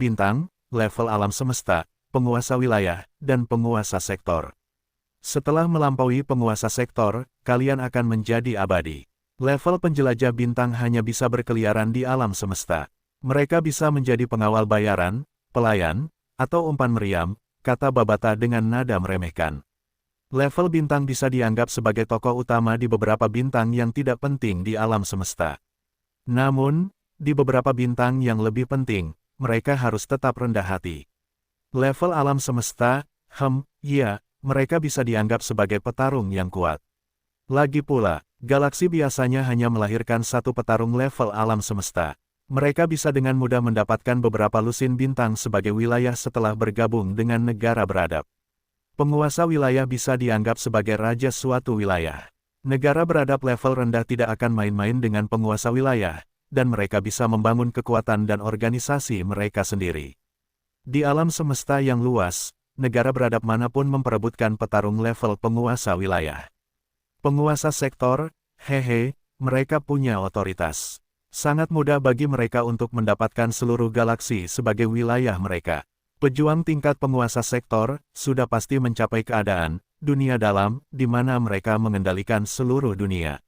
S1: alam semesta, penguasa wilayah, dan penguasa sektor. Setelah melampaui penguasa sektor, kalian akan menjadi abadi. Level penjelajah bintang hanya bisa berkeliaran di alam semesta. Mereka bisa menjadi pengawal bayaran, pelayan, atau umpan meriam, kata Babata dengan nada meremehkan. Level bintang bisa dianggap sebagai tokoh utama di beberapa bintang yang tidak penting di alam semesta. Namun, di beberapa bintang yang lebih penting, mereka harus tetap rendah hati. Level alam semesta, ya, mereka bisa dianggap sebagai petarung yang kuat. Lagi pula, galaksi biasanya hanya melahirkan satu petarung level alam semesta. Mereka bisa dengan mudah mendapatkan beberapa lusin bintang sebagai wilayah setelah bergabung dengan negara beradab. Penguasa wilayah bisa dianggap sebagai raja suatu wilayah. Negara beradab level rendah tidak akan main-main dengan penguasa wilayah, dan mereka bisa membangun kekuatan dan organisasi mereka sendiri. Di alam semesta yang luas, negara beradab manapun memperebutkan petarung level penguasa wilayah. Penguasa sektor, mereka punya otoritas. Sangat mudah bagi mereka untuk mendapatkan seluruh galaksi sebagai wilayah mereka. Pejuang tingkat penguasa sektor, sudah pasti mencapai keadaan, dunia dalam, di mana mereka mengendalikan seluruh dunia.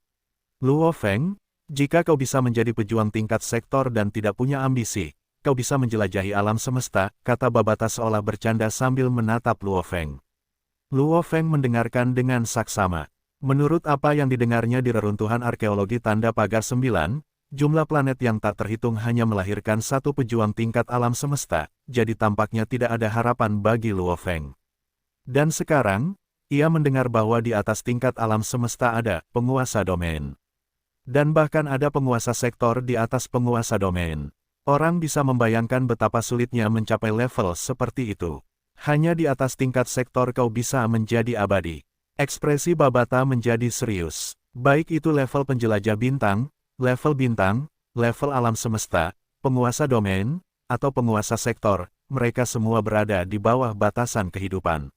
S1: Luo Feng, jika kau bisa menjadi pejuang tingkat sektor dan tidak punya ambisi, kau bisa menjelajahi alam semesta, kata Babata seolah bercanda sambil menatap Luo Feng. Luo Feng mendengarkan dengan saksama. Menurut apa yang didengarnya di reruntuhan arkeologi tanda pagar 9, jumlah planet yang tak terhitung hanya melahirkan satu pejuang tingkat alam semesta, jadi tampaknya tidak ada harapan bagi Luo Feng. Dan sekarang, ia mendengar bahwa di atas tingkat alam semesta ada penguasa domain. Dan bahkan ada penguasa sektor di atas penguasa domain. Orang bisa membayangkan betapa sulitnya mencapai level seperti itu. Hanya di atas tingkat sektor kau bisa menjadi abadi. Ekspresi Babata menjadi serius. Baik itu level penjelajah bintang, level alam semesta, penguasa domain, atau penguasa sektor, mereka semua berada di bawah batasan kehidupan.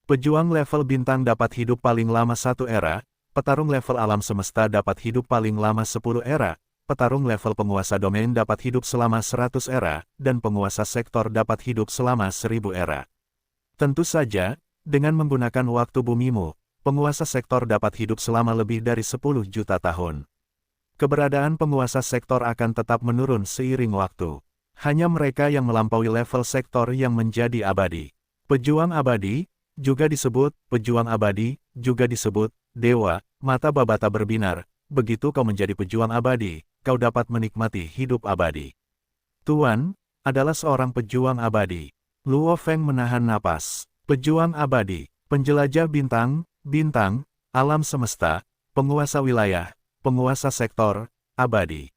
S1: Pejuang level bintang dapat hidup paling lama 1 era, petarung level alam semesta dapat hidup paling lama 10 era, petarung level penguasa domain dapat hidup selama 100 era, dan penguasa sektor dapat hidup selama 1000 era. Tentu saja, dengan menggunakan waktu bumimu, penguasa sektor dapat hidup selama lebih dari 10 juta tahun. Keberadaan penguasa sektor akan tetap menurun seiring waktu. Hanya mereka yang melampaui level sektor yang menjadi abadi. Pejuang abadi, juga disebut dewa, mata Babata berbinar. Begitu kau menjadi pejuang abadi, kau dapat menikmati hidup abadi. Tuan, adalah seorang pejuang abadi. Luo Feng menahan napas. Pejuang abadi, penjelajah bintang, alam semesta, penguasa wilayah, penguasa sektor, abadi.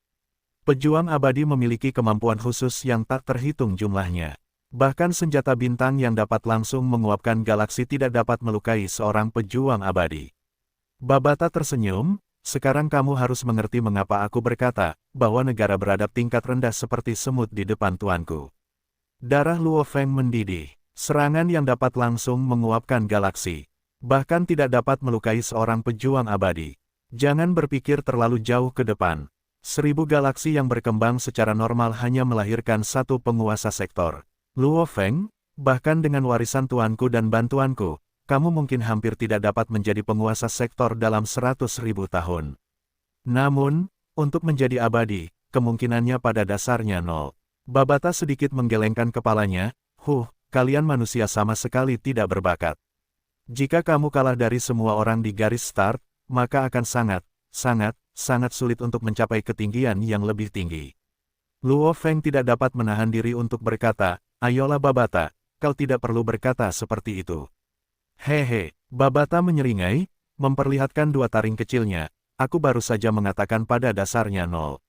S1: Pejuang abadi memiliki kemampuan khusus yang tak terhitung jumlahnya. Bahkan senjata bintang yang dapat langsung menguapkan galaksi tidak dapat melukai seorang pejuang abadi. Babata tersenyum, sekarang kamu harus mengerti mengapa aku berkata, bahwa negara beradab tingkat rendah seperti semut di depan tuanku. Darah Luo Feng mendidih. Serangan yang dapat langsung menguapkan galaksi. Bahkan tidak dapat melukai seorang pejuang abadi. Jangan berpikir terlalu jauh ke depan. 1000 galaksi yang berkembang secara normal hanya melahirkan satu penguasa sektor. Luo Feng, bahkan dengan warisan tuanku dan bantuanku, kamu mungkin hampir tidak dapat menjadi penguasa sektor dalam 100.000 tahun. Namun, untuk menjadi abadi, kemungkinannya pada dasarnya 0. Babata sedikit menggelengkan kepalanya, kalian manusia sama sekali tidak berbakat. Jika kamu kalah dari semua orang di garis start, maka akan sangat sulit untuk mencapai ketinggian yang lebih tinggi. Luo Feng tidak dapat menahan diri untuk berkata, ayolah Babata, kau tidak perlu berkata seperti itu. Babata menyeringai, memperlihatkan 2 taring kecilnya, aku baru saja mengatakan pada dasarnya 0.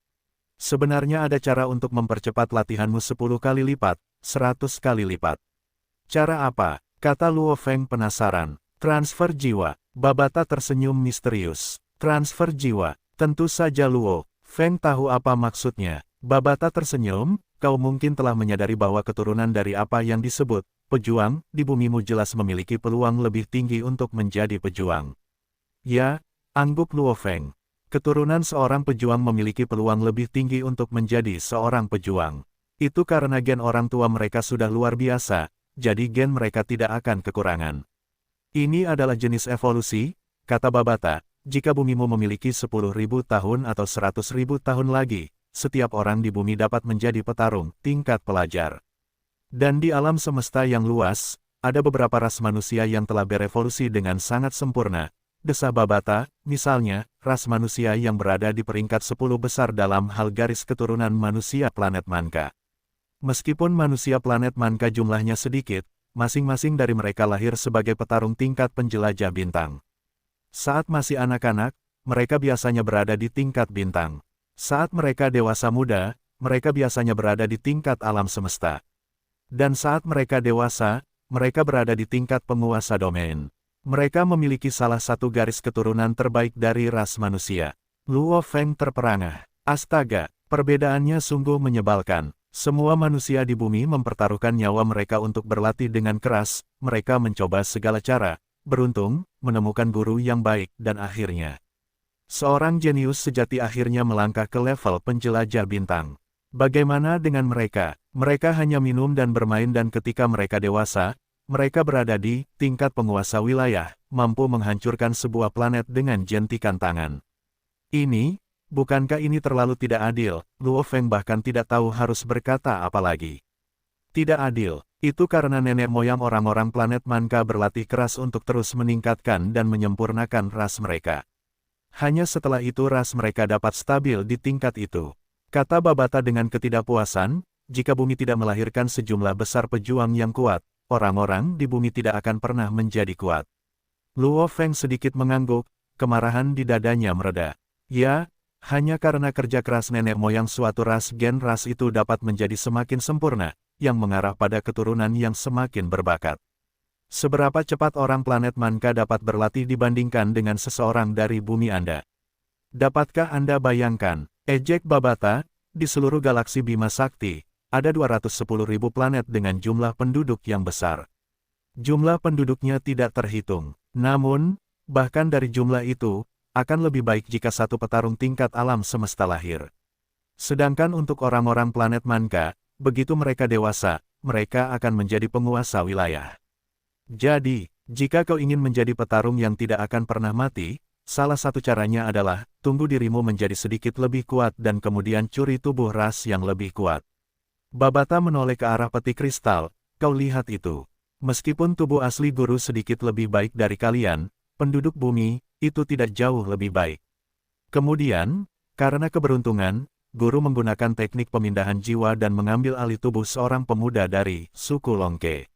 S1: Sebenarnya ada cara untuk mempercepat latihanmu 10 kali lipat, 100 kali lipat. Cara apa? Kata Luo Feng penasaran. Transfer jiwa. Babata tersenyum misterius. Transfer jiwa. Tentu saja Luo Feng tahu apa maksudnya. Babata tersenyum, kau mungkin telah menyadari bahwa keturunan dari apa yang disebut pejuang di bumimu jelas memiliki peluang lebih tinggi untuk menjadi pejuang. Ya, angguk Luo Feng. Keturunan seorang pejuang memiliki peluang lebih tinggi untuk menjadi seorang pejuang. Itu karena gen orang tua mereka sudah luar biasa, jadi gen mereka tidak akan kekurangan. Ini adalah jenis evolusi, kata Babata, jika bumimu memiliki 10.000 tahun atau 100.000 tahun lagi, setiap orang di bumi dapat menjadi petarung tingkat pelajar. Dan di alam semesta yang luas, ada beberapa ras manusia yang telah berevolusi dengan sangat sempurna. Desah Babata, misalnya, ras manusia yang berada di peringkat 10 besar dalam hal garis keturunan manusia planet Manka. Meskipun manusia planet Manka jumlahnya sedikit, masing-masing dari mereka lahir sebagai petarung tingkat penjelajah bintang. Saat masih anak-anak, mereka biasanya berada di tingkat bintang. Saat mereka dewasa muda, mereka biasanya berada di tingkat alam semesta. Dan saat mereka dewasa, mereka berada di tingkat penguasa domain. Mereka memiliki salah satu garis keturunan terbaik dari ras manusia. Luo Feng terperangah. Astaga, perbedaannya sungguh menyebalkan. Semua manusia di bumi mempertaruhkan nyawa mereka untuk berlatih dengan keras, mereka mencoba segala cara, beruntung, menemukan guru yang baik, dan akhirnya seorang jenius sejati akhirnya melangkah ke level penjelajah bintang. Bagaimana dengan mereka? Mereka hanya minum dan bermain dan ketika mereka dewasa, mereka berada di tingkat penguasa wilayah, mampu menghancurkan sebuah planet dengan jentikan tangan. Bukankah ini terlalu tidak adil? Luo Feng bahkan tidak tahu harus berkata apa lagi. Tidak adil, itu karena nenek moyang orang-orang planet Manka berlatih keras untuk terus meningkatkan dan menyempurnakan ras mereka. Hanya setelah itu ras mereka dapat stabil di tingkat itu. Kata Babata dengan ketidakpuasan, jika bumi tidak melahirkan sejumlah besar pejuang yang kuat, orang-orang di bumi tidak akan pernah menjadi kuat. Luo Feng sedikit mengangguk, kemarahan di dadanya mereda. Ya, hanya karena kerja keras nenek moyang suatu ras gen ras itu dapat menjadi semakin sempurna, yang mengarah pada keturunan yang semakin berbakat. Seberapa cepat orang planet Manka dapat berlatih dibandingkan dengan seseorang dari bumi Anda? Dapatkah Anda bayangkan? Ejek Babata, di seluruh galaksi Bima Sakti, ada 210.000 planet dengan jumlah penduduk yang besar. Jumlah penduduknya tidak terhitung. Namun, bahkan dari jumlah itu, akan lebih baik jika satu petarung tingkat alam semesta lahir. Sedangkan untuk orang-orang planet Manka, begitu mereka dewasa, mereka akan menjadi penguasa wilayah. Jadi, jika kau ingin menjadi petarung yang tidak akan pernah mati, salah satu caranya adalah, tunggu dirimu menjadi sedikit lebih kuat dan kemudian curi tubuh ras yang lebih kuat. Babata menoleh ke arah peti kristal, kau lihat itu. Meskipun tubuh asli guru sedikit lebih baik dari kalian, penduduk bumi, itu tidak jauh lebih baik. Kemudian, karena keberuntungan, guru menggunakan teknik pemindahan jiwa dan mengambil alih tubuh seorang pemuda dari suku Longke.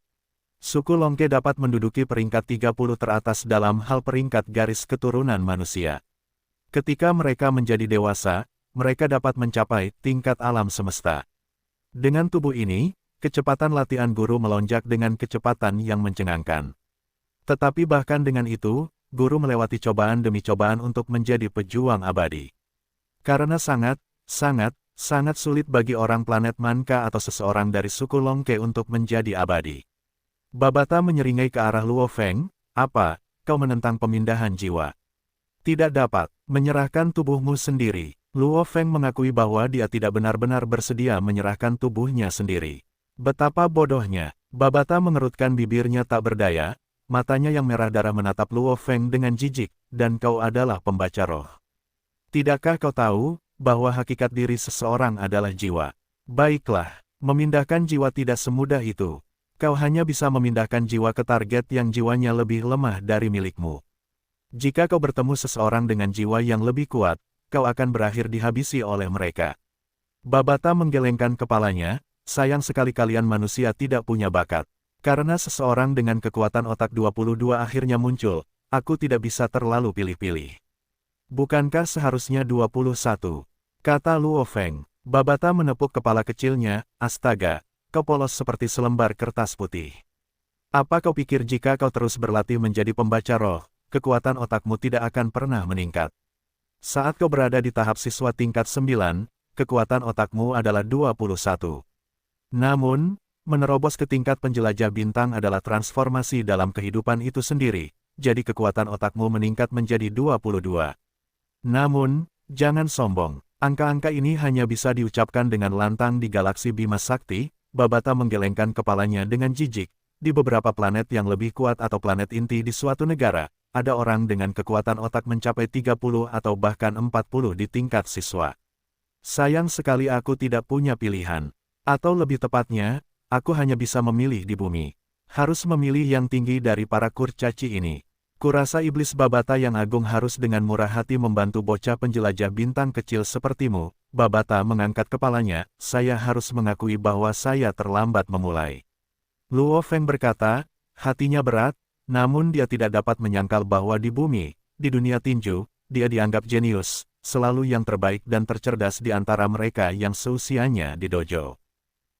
S1: Suku Longke dapat menduduki peringkat 30 teratas dalam hal peringkat garis keturunan manusia. Ketika mereka menjadi dewasa, mereka dapat mencapai tingkat alam semesta. Dengan tubuh ini, kecepatan latihan guru melonjak dengan kecepatan yang mencengangkan. Tetapi bahkan dengan itu, guru melewati cobaan demi cobaan untuk menjadi pejuang abadi. Karena sangat sulit bagi orang planet Manka atau seseorang dari suku Longke untuk menjadi abadi. Babata menyeringai ke arah Luo Feng, apa, kau menentang pemindahan jiwa? Tidak dapat, menyerahkan tubuhmu sendiri. Luo Feng mengakui bahwa dia tidak benar-benar bersedia menyerahkan tubuhnya sendiri. Betapa bodohnya, Babata mengerutkan bibirnya tak berdaya, matanya yang merah darah menatap Luo Feng dengan jijik, dan kau adalah pembaca roh. Tidakkah kau tahu, bahwa hakikat diri seseorang adalah jiwa? Baiklah, memindahkan jiwa tidak semudah itu. Kau hanya bisa memindahkan jiwa ke target yang jiwanya lebih lemah dari milikmu. Jika kau bertemu seseorang dengan jiwa yang lebih kuat, kau akan berakhir dihabisi oleh mereka. Babata menggelengkan kepalanya, sayang sekali kalian manusia tidak punya bakat. Karena seseorang dengan kekuatan otak 22 akhirnya muncul, aku tidak bisa terlalu pilih-pilih. Bukankah seharusnya 21? Kata Luo Feng. Babata menepuk kepala kecilnya, astaga. Kau polos seperti selembar kertas putih. Apa kau pikir jika kau terus berlatih menjadi pembaca roh, kekuatan otakmu tidak akan pernah meningkat? Saat kau berada di tahap siswa tingkat 9, kekuatan otakmu adalah 21. Namun, menerobos ke tingkat penjelajah bintang adalah transformasi dalam kehidupan itu sendiri, jadi kekuatan otakmu meningkat menjadi 22. Namun, jangan sombong. Angka-angka ini hanya bisa diucapkan dengan lantang di galaksi Bima Sakti. Babata menggelengkan kepalanya dengan jijik. Di beberapa planet yang lebih kuat atau planet inti di suatu negara, ada orang dengan kekuatan otak mencapai 30 atau bahkan 40 di tingkat siswa. Sayang sekali aku tidak punya pilihan. Atau lebih tepatnya, aku hanya bisa memilih di bumi. Harus memilih yang tinggi dari para kurcaci ini. Kurasa iblis Babata yang agung harus dengan murah hati membantu bocah penjelajah bintang kecil sepertimu. Babata mengangkat kepalanya, saya harus mengakui bahwa saya terlambat memulai. Luo Feng berkata, hatinya berat, namun dia tidak dapat menyangkal bahwa di bumi, di dunia tinju, dia dianggap jenius, selalu yang terbaik dan tercerdas di antara mereka yang seusianya di dojo.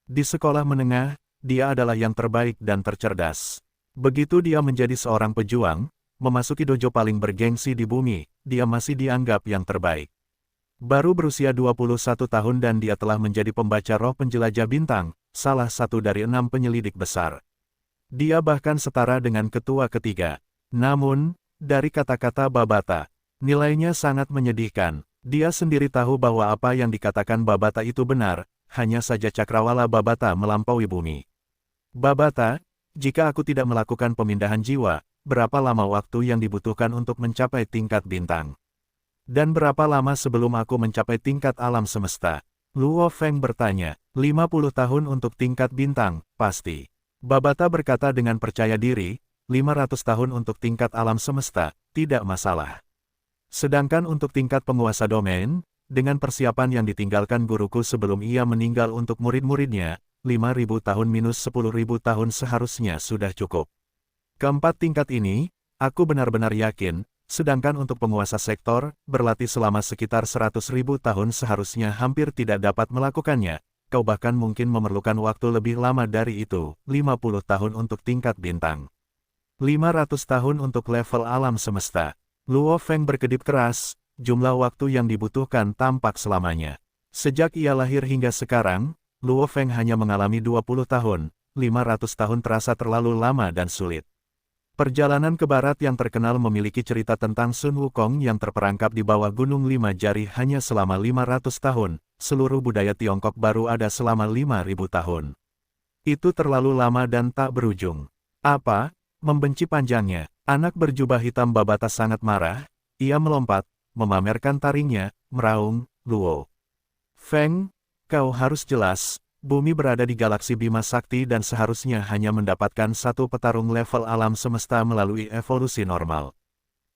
S1: Di sekolah menengah, dia adalah yang terbaik dan tercerdas. Begitu dia menjadi seorang pejuang, memasuki dojo paling bergengsi di bumi, dia masih dianggap yang terbaik. Baru berusia 21 tahun dan dia telah menjadi pembaca roh penjelajah bintang, salah satu dari 6 penyelidik besar. Dia bahkan setara dengan ketua ketiga. Namun, dari kata-kata Babata, nilainya sangat menyedihkan. Dia sendiri tahu bahwa apa yang dikatakan Babata itu benar, hanya saja cakrawala Babata melampaui bumi. Babata, jika aku tidak melakukan pemindahan jiwa, berapa lama waktu yang dibutuhkan untuk mencapai tingkat bintang? Dan berapa lama sebelum aku mencapai tingkat alam semesta? Luo Feng bertanya, 50 tahun untuk tingkat bintang, pasti. Babata berkata dengan percaya diri, 500 tahun untuk tingkat alam semesta, tidak masalah. Sedangkan untuk tingkat penguasa domain, dengan persiapan yang ditinggalkan guruku sebelum ia meninggal untuk murid-muridnya, 5.000 tahun minus 10.000 tahun seharusnya sudah cukup. Keempat tingkat ini, aku benar-benar yakin, sedangkan untuk penguasa sektor, berlatih selama sekitar 100.000 tahun seharusnya hampir tidak dapat melakukannya, kau bahkan mungkin memerlukan waktu lebih lama dari itu, 50 tahun untuk tingkat bintang. 500 tahun untuk level alam semesta. Luo Feng berkedip keras, jumlah waktu yang dibutuhkan tampak selamanya. Sejak ia lahir hingga sekarang, Luo Feng hanya mengalami 20 tahun, 500 tahun terasa terlalu lama dan sulit. Perjalanan ke barat yang terkenal memiliki cerita tentang Sun Wukong yang terperangkap di bawah Gunung Lima Jari hanya selama 500 tahun, seluruh budaya Tiongkok baru ada selama 5.000 tahun. Itu terlalu lama dan tak berujung. Apa? Membenci panjangnya. Anak berjubah hitam Babata sangat marah, ia melompat, memamerkan taringnya, meraung, Luo Feng, kau harus jelas. Bumi berada di galaksi Bima Sakti dan seharusnya hanya mendapatkan satu petarung level alam semesta melalui evolusi normal.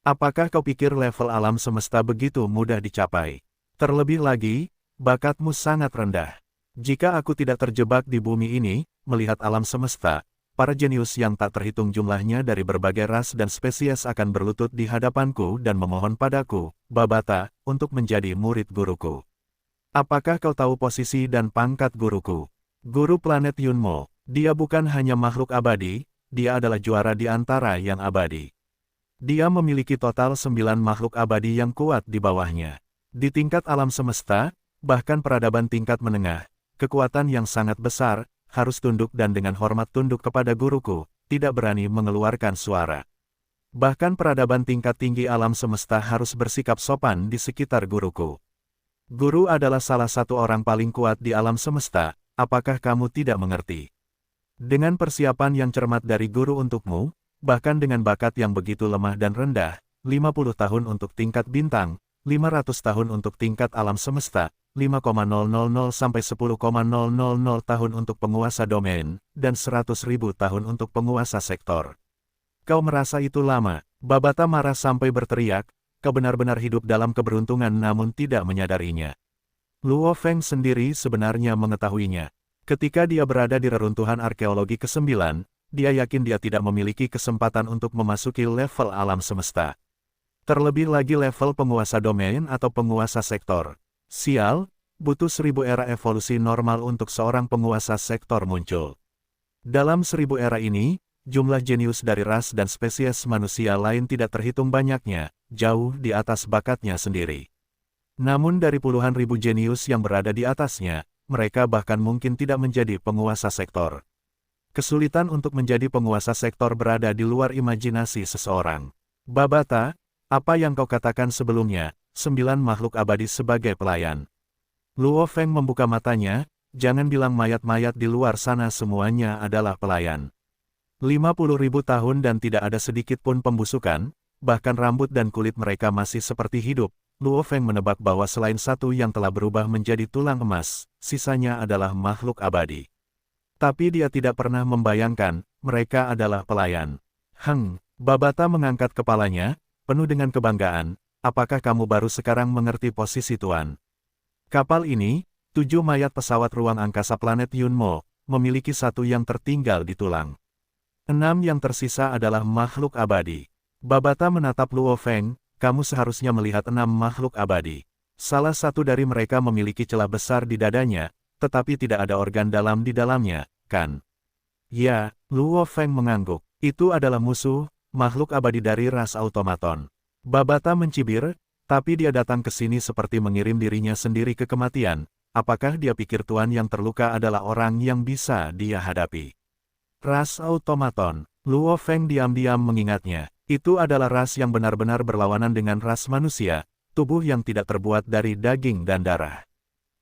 S1: Apakah kau pikir level alam semesta begitu mudah dicapai? Terlebih lagi, bakatmu sangat rendah. Jika aku tidak terjebak di bumi ini, melihat alam semesta, para jenius yang tak terhitung jumlahnya dari berbagai ras dan spesies akan berlutut di hadapanku dan memohon padaku, Babata, untuk menjadi murid guruku. Apakah kau tahu posisi dan pangkat guruku? Guru planet Yunmo, dia bukan hanya makhluk abadi, dia adalah juara di antara yang abadi. Dia memiliki total 9 makhluk abadi yang kuat di bawahnya. Di tingkat alam semesta, bahkan peradaban tingkat menengah, kekuatan yang sangat besar, harus tunduk dan dengan hormat tunduk kepada guruku, tidak berani mengeluarkan suara. Bahkan peradaban tingkat tinggi alam semesta harus bersikap sopan di sekitar guruku. Guru adalah salah satu orang paling kuat di alam semesta, apakah kamu tidak mengerti? Dengan persiapan yang cermat dari guru untukmu, bahkan dengan bakat yang begitu lemah dan rendah, 50 tahun untuk tingkat bintang, 500 tahun untuk tingkat alam semesta, 5,000 sampai 10,000 tahun untuk penguasa domain, dan 100.000 tahun untuk penguasa sektor. Kau merasa itu lama? Babata marah sampai berteriak, kau benar-benar hidup dalam keberuntungan namun tidak menyadarinya. Luo Feng sendiri sebenarnya mengetahuinya. Ketika dia berada di reruntuhan arkeologi ke-9, dia yakin dia tidak memiliki kesempatan untuk memasuki level alam semesta. Terlebih lagi level penguasa domain atau penguasa sektor. Sial, butuh 1000 era evolusi normal untuk seorang penguasa sektor muncul. Dalam 1000 era ini, jumlah jenius dari ras dan spesies manusia lain tidak terhitung banyaknya, jauh di atas bakatnya sendiri. Namun dari puluhan ribu jenius yang berada di atasnya, mereka bahkan mungkin tidak menjadi penguasa sektor. Kesulitan untuk menjadi penguasa sektor berada di luar imajinasi seseorang. Babata, apa yang kau katakan sebelumnya, 9 makhluk abadi sebagai pelayan. Luo Feng membuka matanya, jangan bilang mayat-mayat di luar sana semuanya adalah pelayan. 50.000 tahun dan tidak ada sedikit pun pembusukan, bahkan rambut dan kulit mereka masih seperti hidup. Luo Feng menebak bahwa selain satu yang telah berubah menjadi tulang emas, sisanya adalah makhluk abadi. Tapi dia tidak pernah membayangkan, mereka adalah pelayan. Babata mengangkat kepalanya, penuh dengan kebanggaan, apakah kamu baru sekarang mengerti posisi Tuan? Kapal ini, 7 mayat pesawat ruang angkasa planet Yunmo, memiliki satu yang tertinggal di tulang. 6 yang tersisa adalah makhluk abadi. Babata menatap Luo Feng, kamu seharusnya melihat 6 makhluk abadi. Salah satu dari mereka memiliki celah besar di dadanya, tetapi tidak ada organ dalam di dalamnya, kan? Ya, Luo Feng mengangguk. Itu adalah musuh, makhluk abadi dari ras automaton. Babata mencibir, tapi dia datang ke sini seperti mengirim dirinya sendiri ke kematian. Apakah dia pikir Tuan yang terluka adalah orang yang bisa dia hadapi? Ras automaton. Luo Feng diam-diam mengingatnya. Itu adalah ras yang benar-benar berlawanan dengan ras manusia, tubuh yang tidak terbuat dari daging dan darah.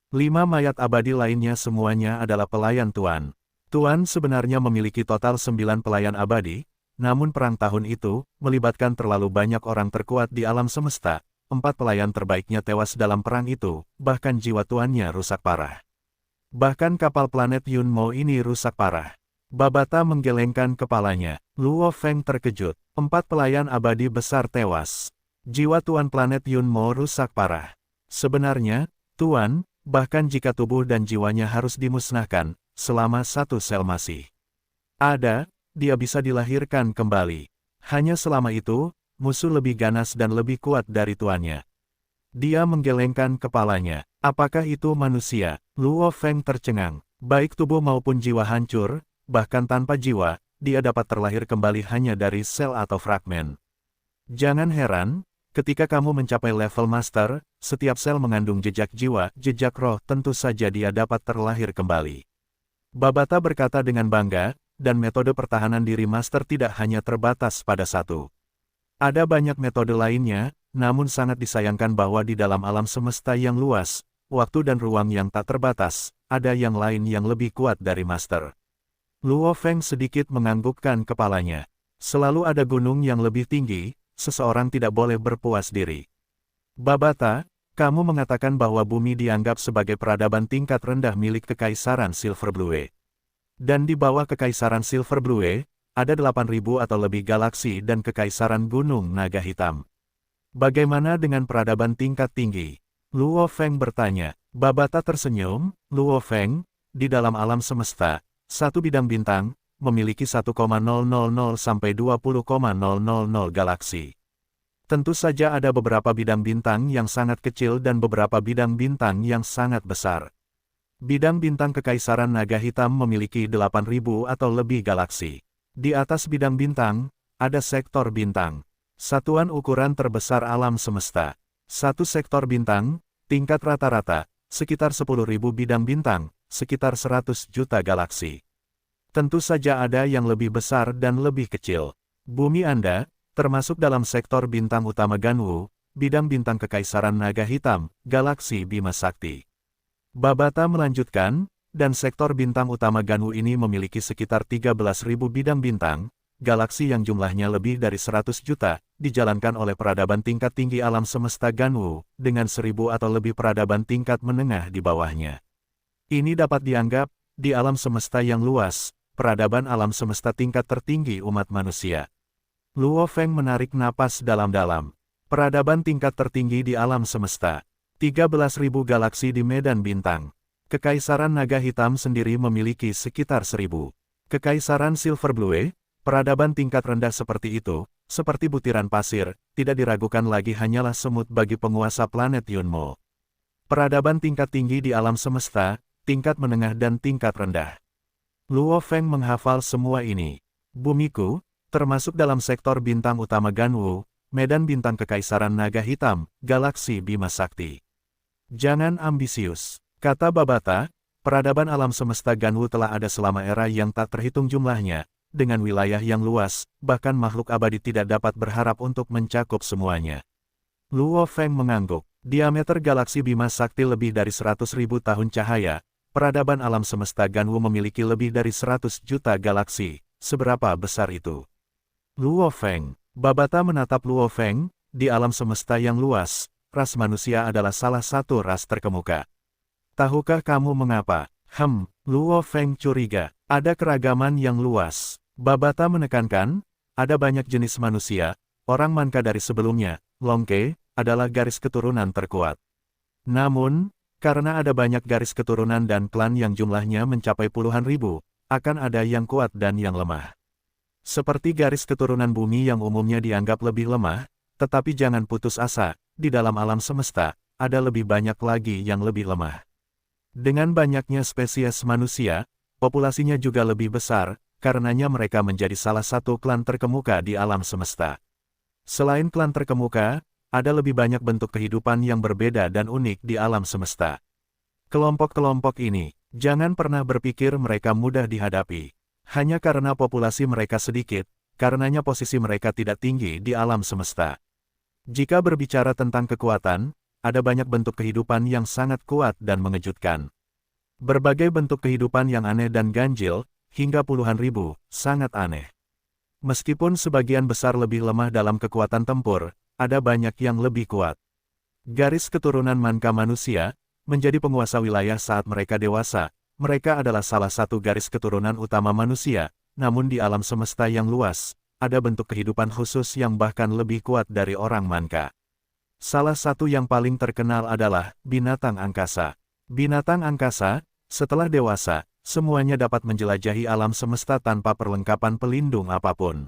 S1: 5 mayat abadi lainnya semuanya adalah pelayan Tuan. Tuan sebenarnya memiliki total 9 pelayan abadi, namun perang tahun itu, melibatkan terlalu banyak orang terkuat di alam semesta. 4 pelayan terbaiknya tewas dalam perang itu, bahkan jiwa tuannya rusak parah. Bahkan kapal planet Yunmo ini rusak parah. Babata menggelengkan kepalanya. Luo Feng terkejut. 4 pelayan abadi besar tewas. Jiwa Tuan planet Yunmo rusak parah. Sebenarnya, Tuan, bahkan jika tubuh dan jiwanya harus dimusnahkan, selama satu sel masih ada, dia bisa dilahirkan kembali. Hanya selama itu, musuh lebih ganas dan lebih kuat dari tuannya. Dia menggelengkan kepalanya. Apakah itu manusia? Luo Feng tercengang. Baik tubuh maupun jiwa hancur, bahkan tanpa jiwa, dia dapat terlahir kembali hanya dari sel atau fragmen. Jangan heran, ketika kamu mencapai level master, setiap sel mengandung jejak jiwa, jejak roh, tentu saja dia dapat terlahir kembali. Babata berkata dengan bangga, dan metode pertahanan diri master tidak hanya terbatas pada satu. Ada banyak metode lainnya, namun sangat disayangkan bahwa di dalam alam semesta yang luas, waktu dan ruang yang tak terbatas, ada yang lain yang lebih kuat dari master. Luo Feng sedikit menganggukkan kepalanya. Selalu ada gunung yang lebih tinggi, seseorang tidak boleh berpuas diri. Babata, kamu mengatakan bahwa bumi dianggap sebagai peradaban tingkat rendah milik Kekaisaran Silver Blue. Dan di bawah Kekaisaran Silver Blue, ada 8.000 atau lebih galaksi dan Kekaisaran Gunung Naga Hitam. Bagaimana dengan peradaban tingkat tinggi? Luo Feng bertanya. Babata tersenyum. Luo Feng, di dalam alam semesta, satu bidang bintang, memiliki 1,000 sampai 20,000 galaksi. Tentu saja ada beberapa bidang bintang yang sangat kecil dan beberapa bidang bintang yang sangat besar. Bidang bintang Kekaisaran Naga Hitam memiliki 8.000 atau lebih galaksi. Di atas bidang bintang, ada sektor bintang. Satuan ukuran terbesar alam semesta. Satu sektor bintang, tingkat rata-rata, sekitar 10.000 bidang bintang, sekitar 100 juta galaksi. Tentu saja ada yang lebih besar dan lebih kecil. Bumi Anda, termasuk dalam sektor bintang utama Ganwu, bidang bintang Kekaisaran Naga Hitam, galaksi Bima Sakti. Babata melanjutkan, dan sektor bintang utama Ganwu ini memiliki sekitar 13.000 bidang bintang, galaksi yang jumlahnya lebih dari 100 juta, dijalankan oleh peradaban tingkat tinggi alam semesta Ganwu, dengan 1.000 atau lebih peradaban tingkat menengah di bawahnya. Ini dapat dianggap, di alam semesta yang luas, peradaban alam semesta tingkat tertinggi umat manusia. Luo Feng menarik napas dalam-dalam. Peradaban tingkat tertinggi di alam semesta. 13.000 galaksi di medan bintang. Kekaisaran Naga Hitam sendiri memiliki sekitar 1.000. Kekaisaran Silver Blue, peradaban tingkat rendah seperti itu, seperti butiran pasir, tidak diragukan lagi hanyalah semut bagi penguasa planet Yunmo. Peradaban tingkat tinggi di alam semesta, tingkat menengah dan tingkat rendah. Luo Feng menghafal semua ini. Bumiku, termasuk dalam sektor bintang utama Ganwu, medan bintang Kekaisaran Naga Hitam, galaksi Bima Sakti. Jangan ambisius. Kata Babata, peradaban alam semesta Ganwu telah ada selama era yang tak terhitung jumlahnya, dengan wilayah yang luas, bahkan makhluk abadi tidak dapat berharap untuk mencakup semuanya. Luo Feng mengangguk. Diameter galaksi Bima Sakti lebih dari 100.000 tahun cahaya. Peradaban alam semesta Ganwu memiliki lebih dari 100 juta galaksi. Seberapa besar itu? Luo Feng. Babata menatap Luo Feng. Di alam semesta yang luas, ras manusia adalah salah satu ras terkemuka. Tahukah kamu mengapa? Luo Feng curiga. Ada keragaman yang luas. Babata menekankan, ada banyak jenis manusia. Orang Manka dari sebelumnya, Longke, adalah garis keturunan terkuat. Namun, karena ada banyak garis keturunan dan klan yang jumlahnya mencapai puluhan ribu, akan ada yang kuat dan yang lemah. Seperti garis keturunan bumi yang umumnya dianggap lebih lemah, tetapi jangan putus asa, di dalam alam semesta, ada lebih banyak lagi yang lebih lemah. Dengan banyaknya spesies manusia, populasinya juga lebih besar, karenanya mereka menjadi salah satu klan terkemuka di alam semesta. Selain klan terkemuka, ada lebih banyak bentuk kehidupan yang berbeda dan unik di alam semesta. Kelompok-kelompok ini, jangan pernah berpikir mereka mudah dihadapi. Hanya karena populasi mereka sedikit, karenanya posisi mereka tidak tinggi di alam semesta. Jika berbicara tentang kekuatan, ada banyak bentuk kehidupan yang sangat kuat dan mengejutkan. Berbagai bentuk kehidupan yang aneh dan ganjil, hingga puluhan ribu, sangat aneh. Meskipun sebagian besar lebih lemah dalam kekuatan tempur, ada banyak yang lebih kuat. Garis keturunan Manka manusia, menjadi penguasa wilayah saat mereka dewasa. Mereka adalah salah satu garis keturunan utama manusia, namun di alam semesta yang luas, ada bentuk kehidupan khusus yang bahkan lebih kuat dari orang Manka. Salah satu yang paling terkenal adalah binatang angkasa. Binatang angkasa, setelah dewasa, semuanya dapat menjelajahi alam semesta tanpa perlengkapan pelindung apapun.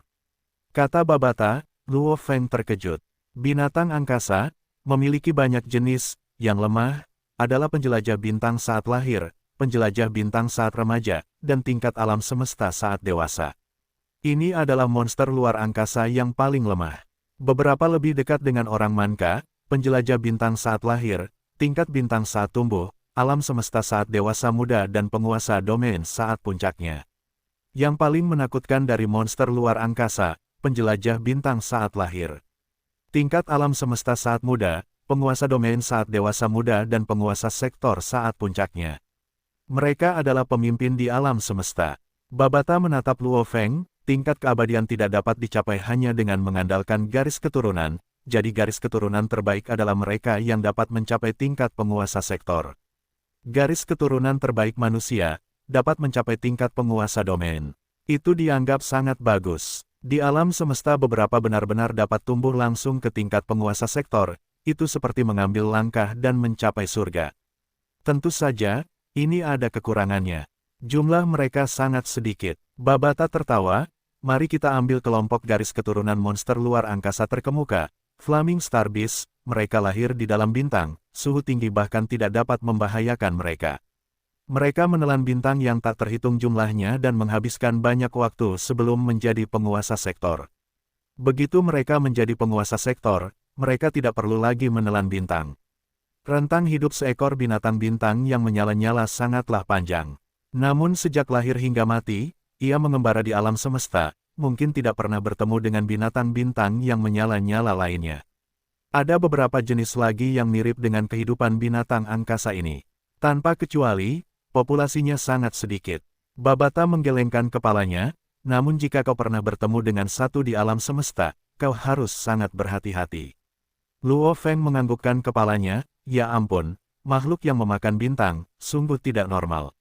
S1: Kata Babata, Luo Feng terkejut. Binatang angkasa, memiliki banyak jenis, yang lemah, adalah penjelajah bintang saat lahir, penjelajah bintang saat remaja, dan tingkat alam semesta saat dewasa. Ini adalah monster luar angkasa yang paling lemah. Beberapa lebih dekat dengan orang Manka, penjelajah bintang saat lahir, tingkat bintang saat tumbuh, alam semesta saat dewasa muda dan penguasa domain saat puncaknya. Yang paling menakutkan dari monster luar angkasa, penjelajah bintang saat lahir. Tingkat alam semesta saat muda, penguasa domain saat dewasa muda dan penguasa sektor saat puncaknya. Mereka adalah pemimpin di alam semesta. Babata menatap Luo Feng, tingkat keabadian tidak dapat dicapai hanya dengan mengandalkan garis keturunan, jadi garis keturunan terbaik adalah mereka yang dapat mencapai tingkat penguasa sektor. Garis keturunan terbaik manusia, dapat mencapai tingkat penguasa domain. Itu dianggap sangat bagus. Di alam semesta beberapa benar-benar dapat tumbuh langsung ke tingkat penguasa sektor, itu seperti mengambil langkah dan mencapai surga. Tentu saja, ini ada kekurangannya. Jumlah mereka sangat sedikit. Babata tertawa, mari kita ambil kelompok garis keturunan monster luar angkasa terkemuka, Flaming Star Beast, mereka lahir di dalam bintang, suhu tinggi bahkan tidak dapat membahayakan mereka. Mereka menelan bintang yang tak terhitung jumlahnya dan menghabiskan banyak waktu sebelum menjadi penguasa sektor. Begitu mereka menjadi penguasa sektor, mereka tidak perlu lagi menelan bintang. Rentang hidup seekor binatang bintang yang menyala-nyala sangatlah panjang. Namun sejak lahir hingga mati, ia mengembara di alam semesta, mungkin tidak pernah bertemu dengan binatang bintang yang menyala-nyala lainnya. Ada beberapa jenis lagi yang mirip dengan kehidupan binatang angkasa ini. Tanpa kecuali, populasinya sangat sedikit. Babata menggelengkan kepalanya, namun jika kau pernah bertemu dengan satu di alam semesta, kau harus sangat berhati-hati. Luo Feng menganggukkan kepalanya, ya ampun, makhluk yang memakan bintang, sungguh tidak normal.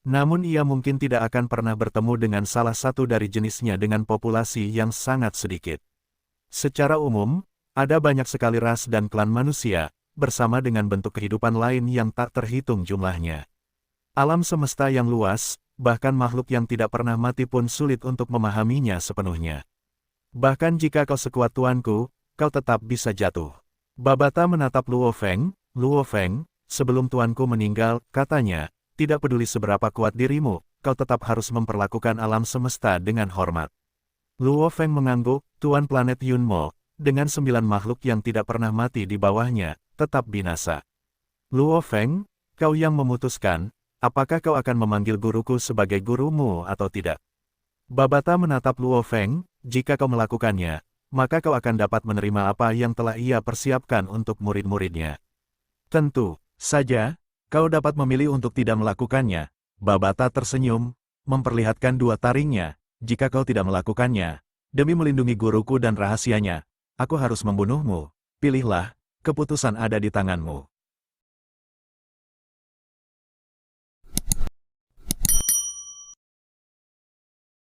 S1: Namun ia mungkin tidak akan pernah bertemu dengan salah satu dari jenisnya dengan populasi yang sangat sedikit. Secara umum, ada banyak sekali ras dan klan manusia, bersama dengan bentuk kehidupan lain yang tak terhitung jumlahnya. Alam semesta yang luas, bahkan makhluk yang tidak pernah mati pun sulit untuk memahaminya sepenuhnya. Bahkan jika kau sekuat tuanku, kau tetap bisa jatuh. Babata menatap Luo Feng, sebelum tuanku meninggal, katanya, tidak peduli seberapa kuat dirimu, kau tetap harus memperlakukan alam semesta dengan hormat. Luo Feng mengangguk, Tuan planet Yunmo, dengan 9 makhluk yang tidak pernah mati di bawahnya, tetap binasa. Luo Feng, kau yang memutuskan, apakah kau akan memanggil guruku sebagai gurumu atau tidak? Babata menatap Luo Feng, jika kau melakukannya, maka kau akan dapat menerima apa yang telah ia persiapkan untuk murid-muridnya. Tentu saja, kau dapat memilih untuk tidak melakukannya. Babata tersenyum, memperlihatkan dua taringnya. Jika kau tidak melakukannya, demi melindungi guruku dan rahasianya, aku harus membunuhmu. Pilihlah, keputusan ada di tanganmu.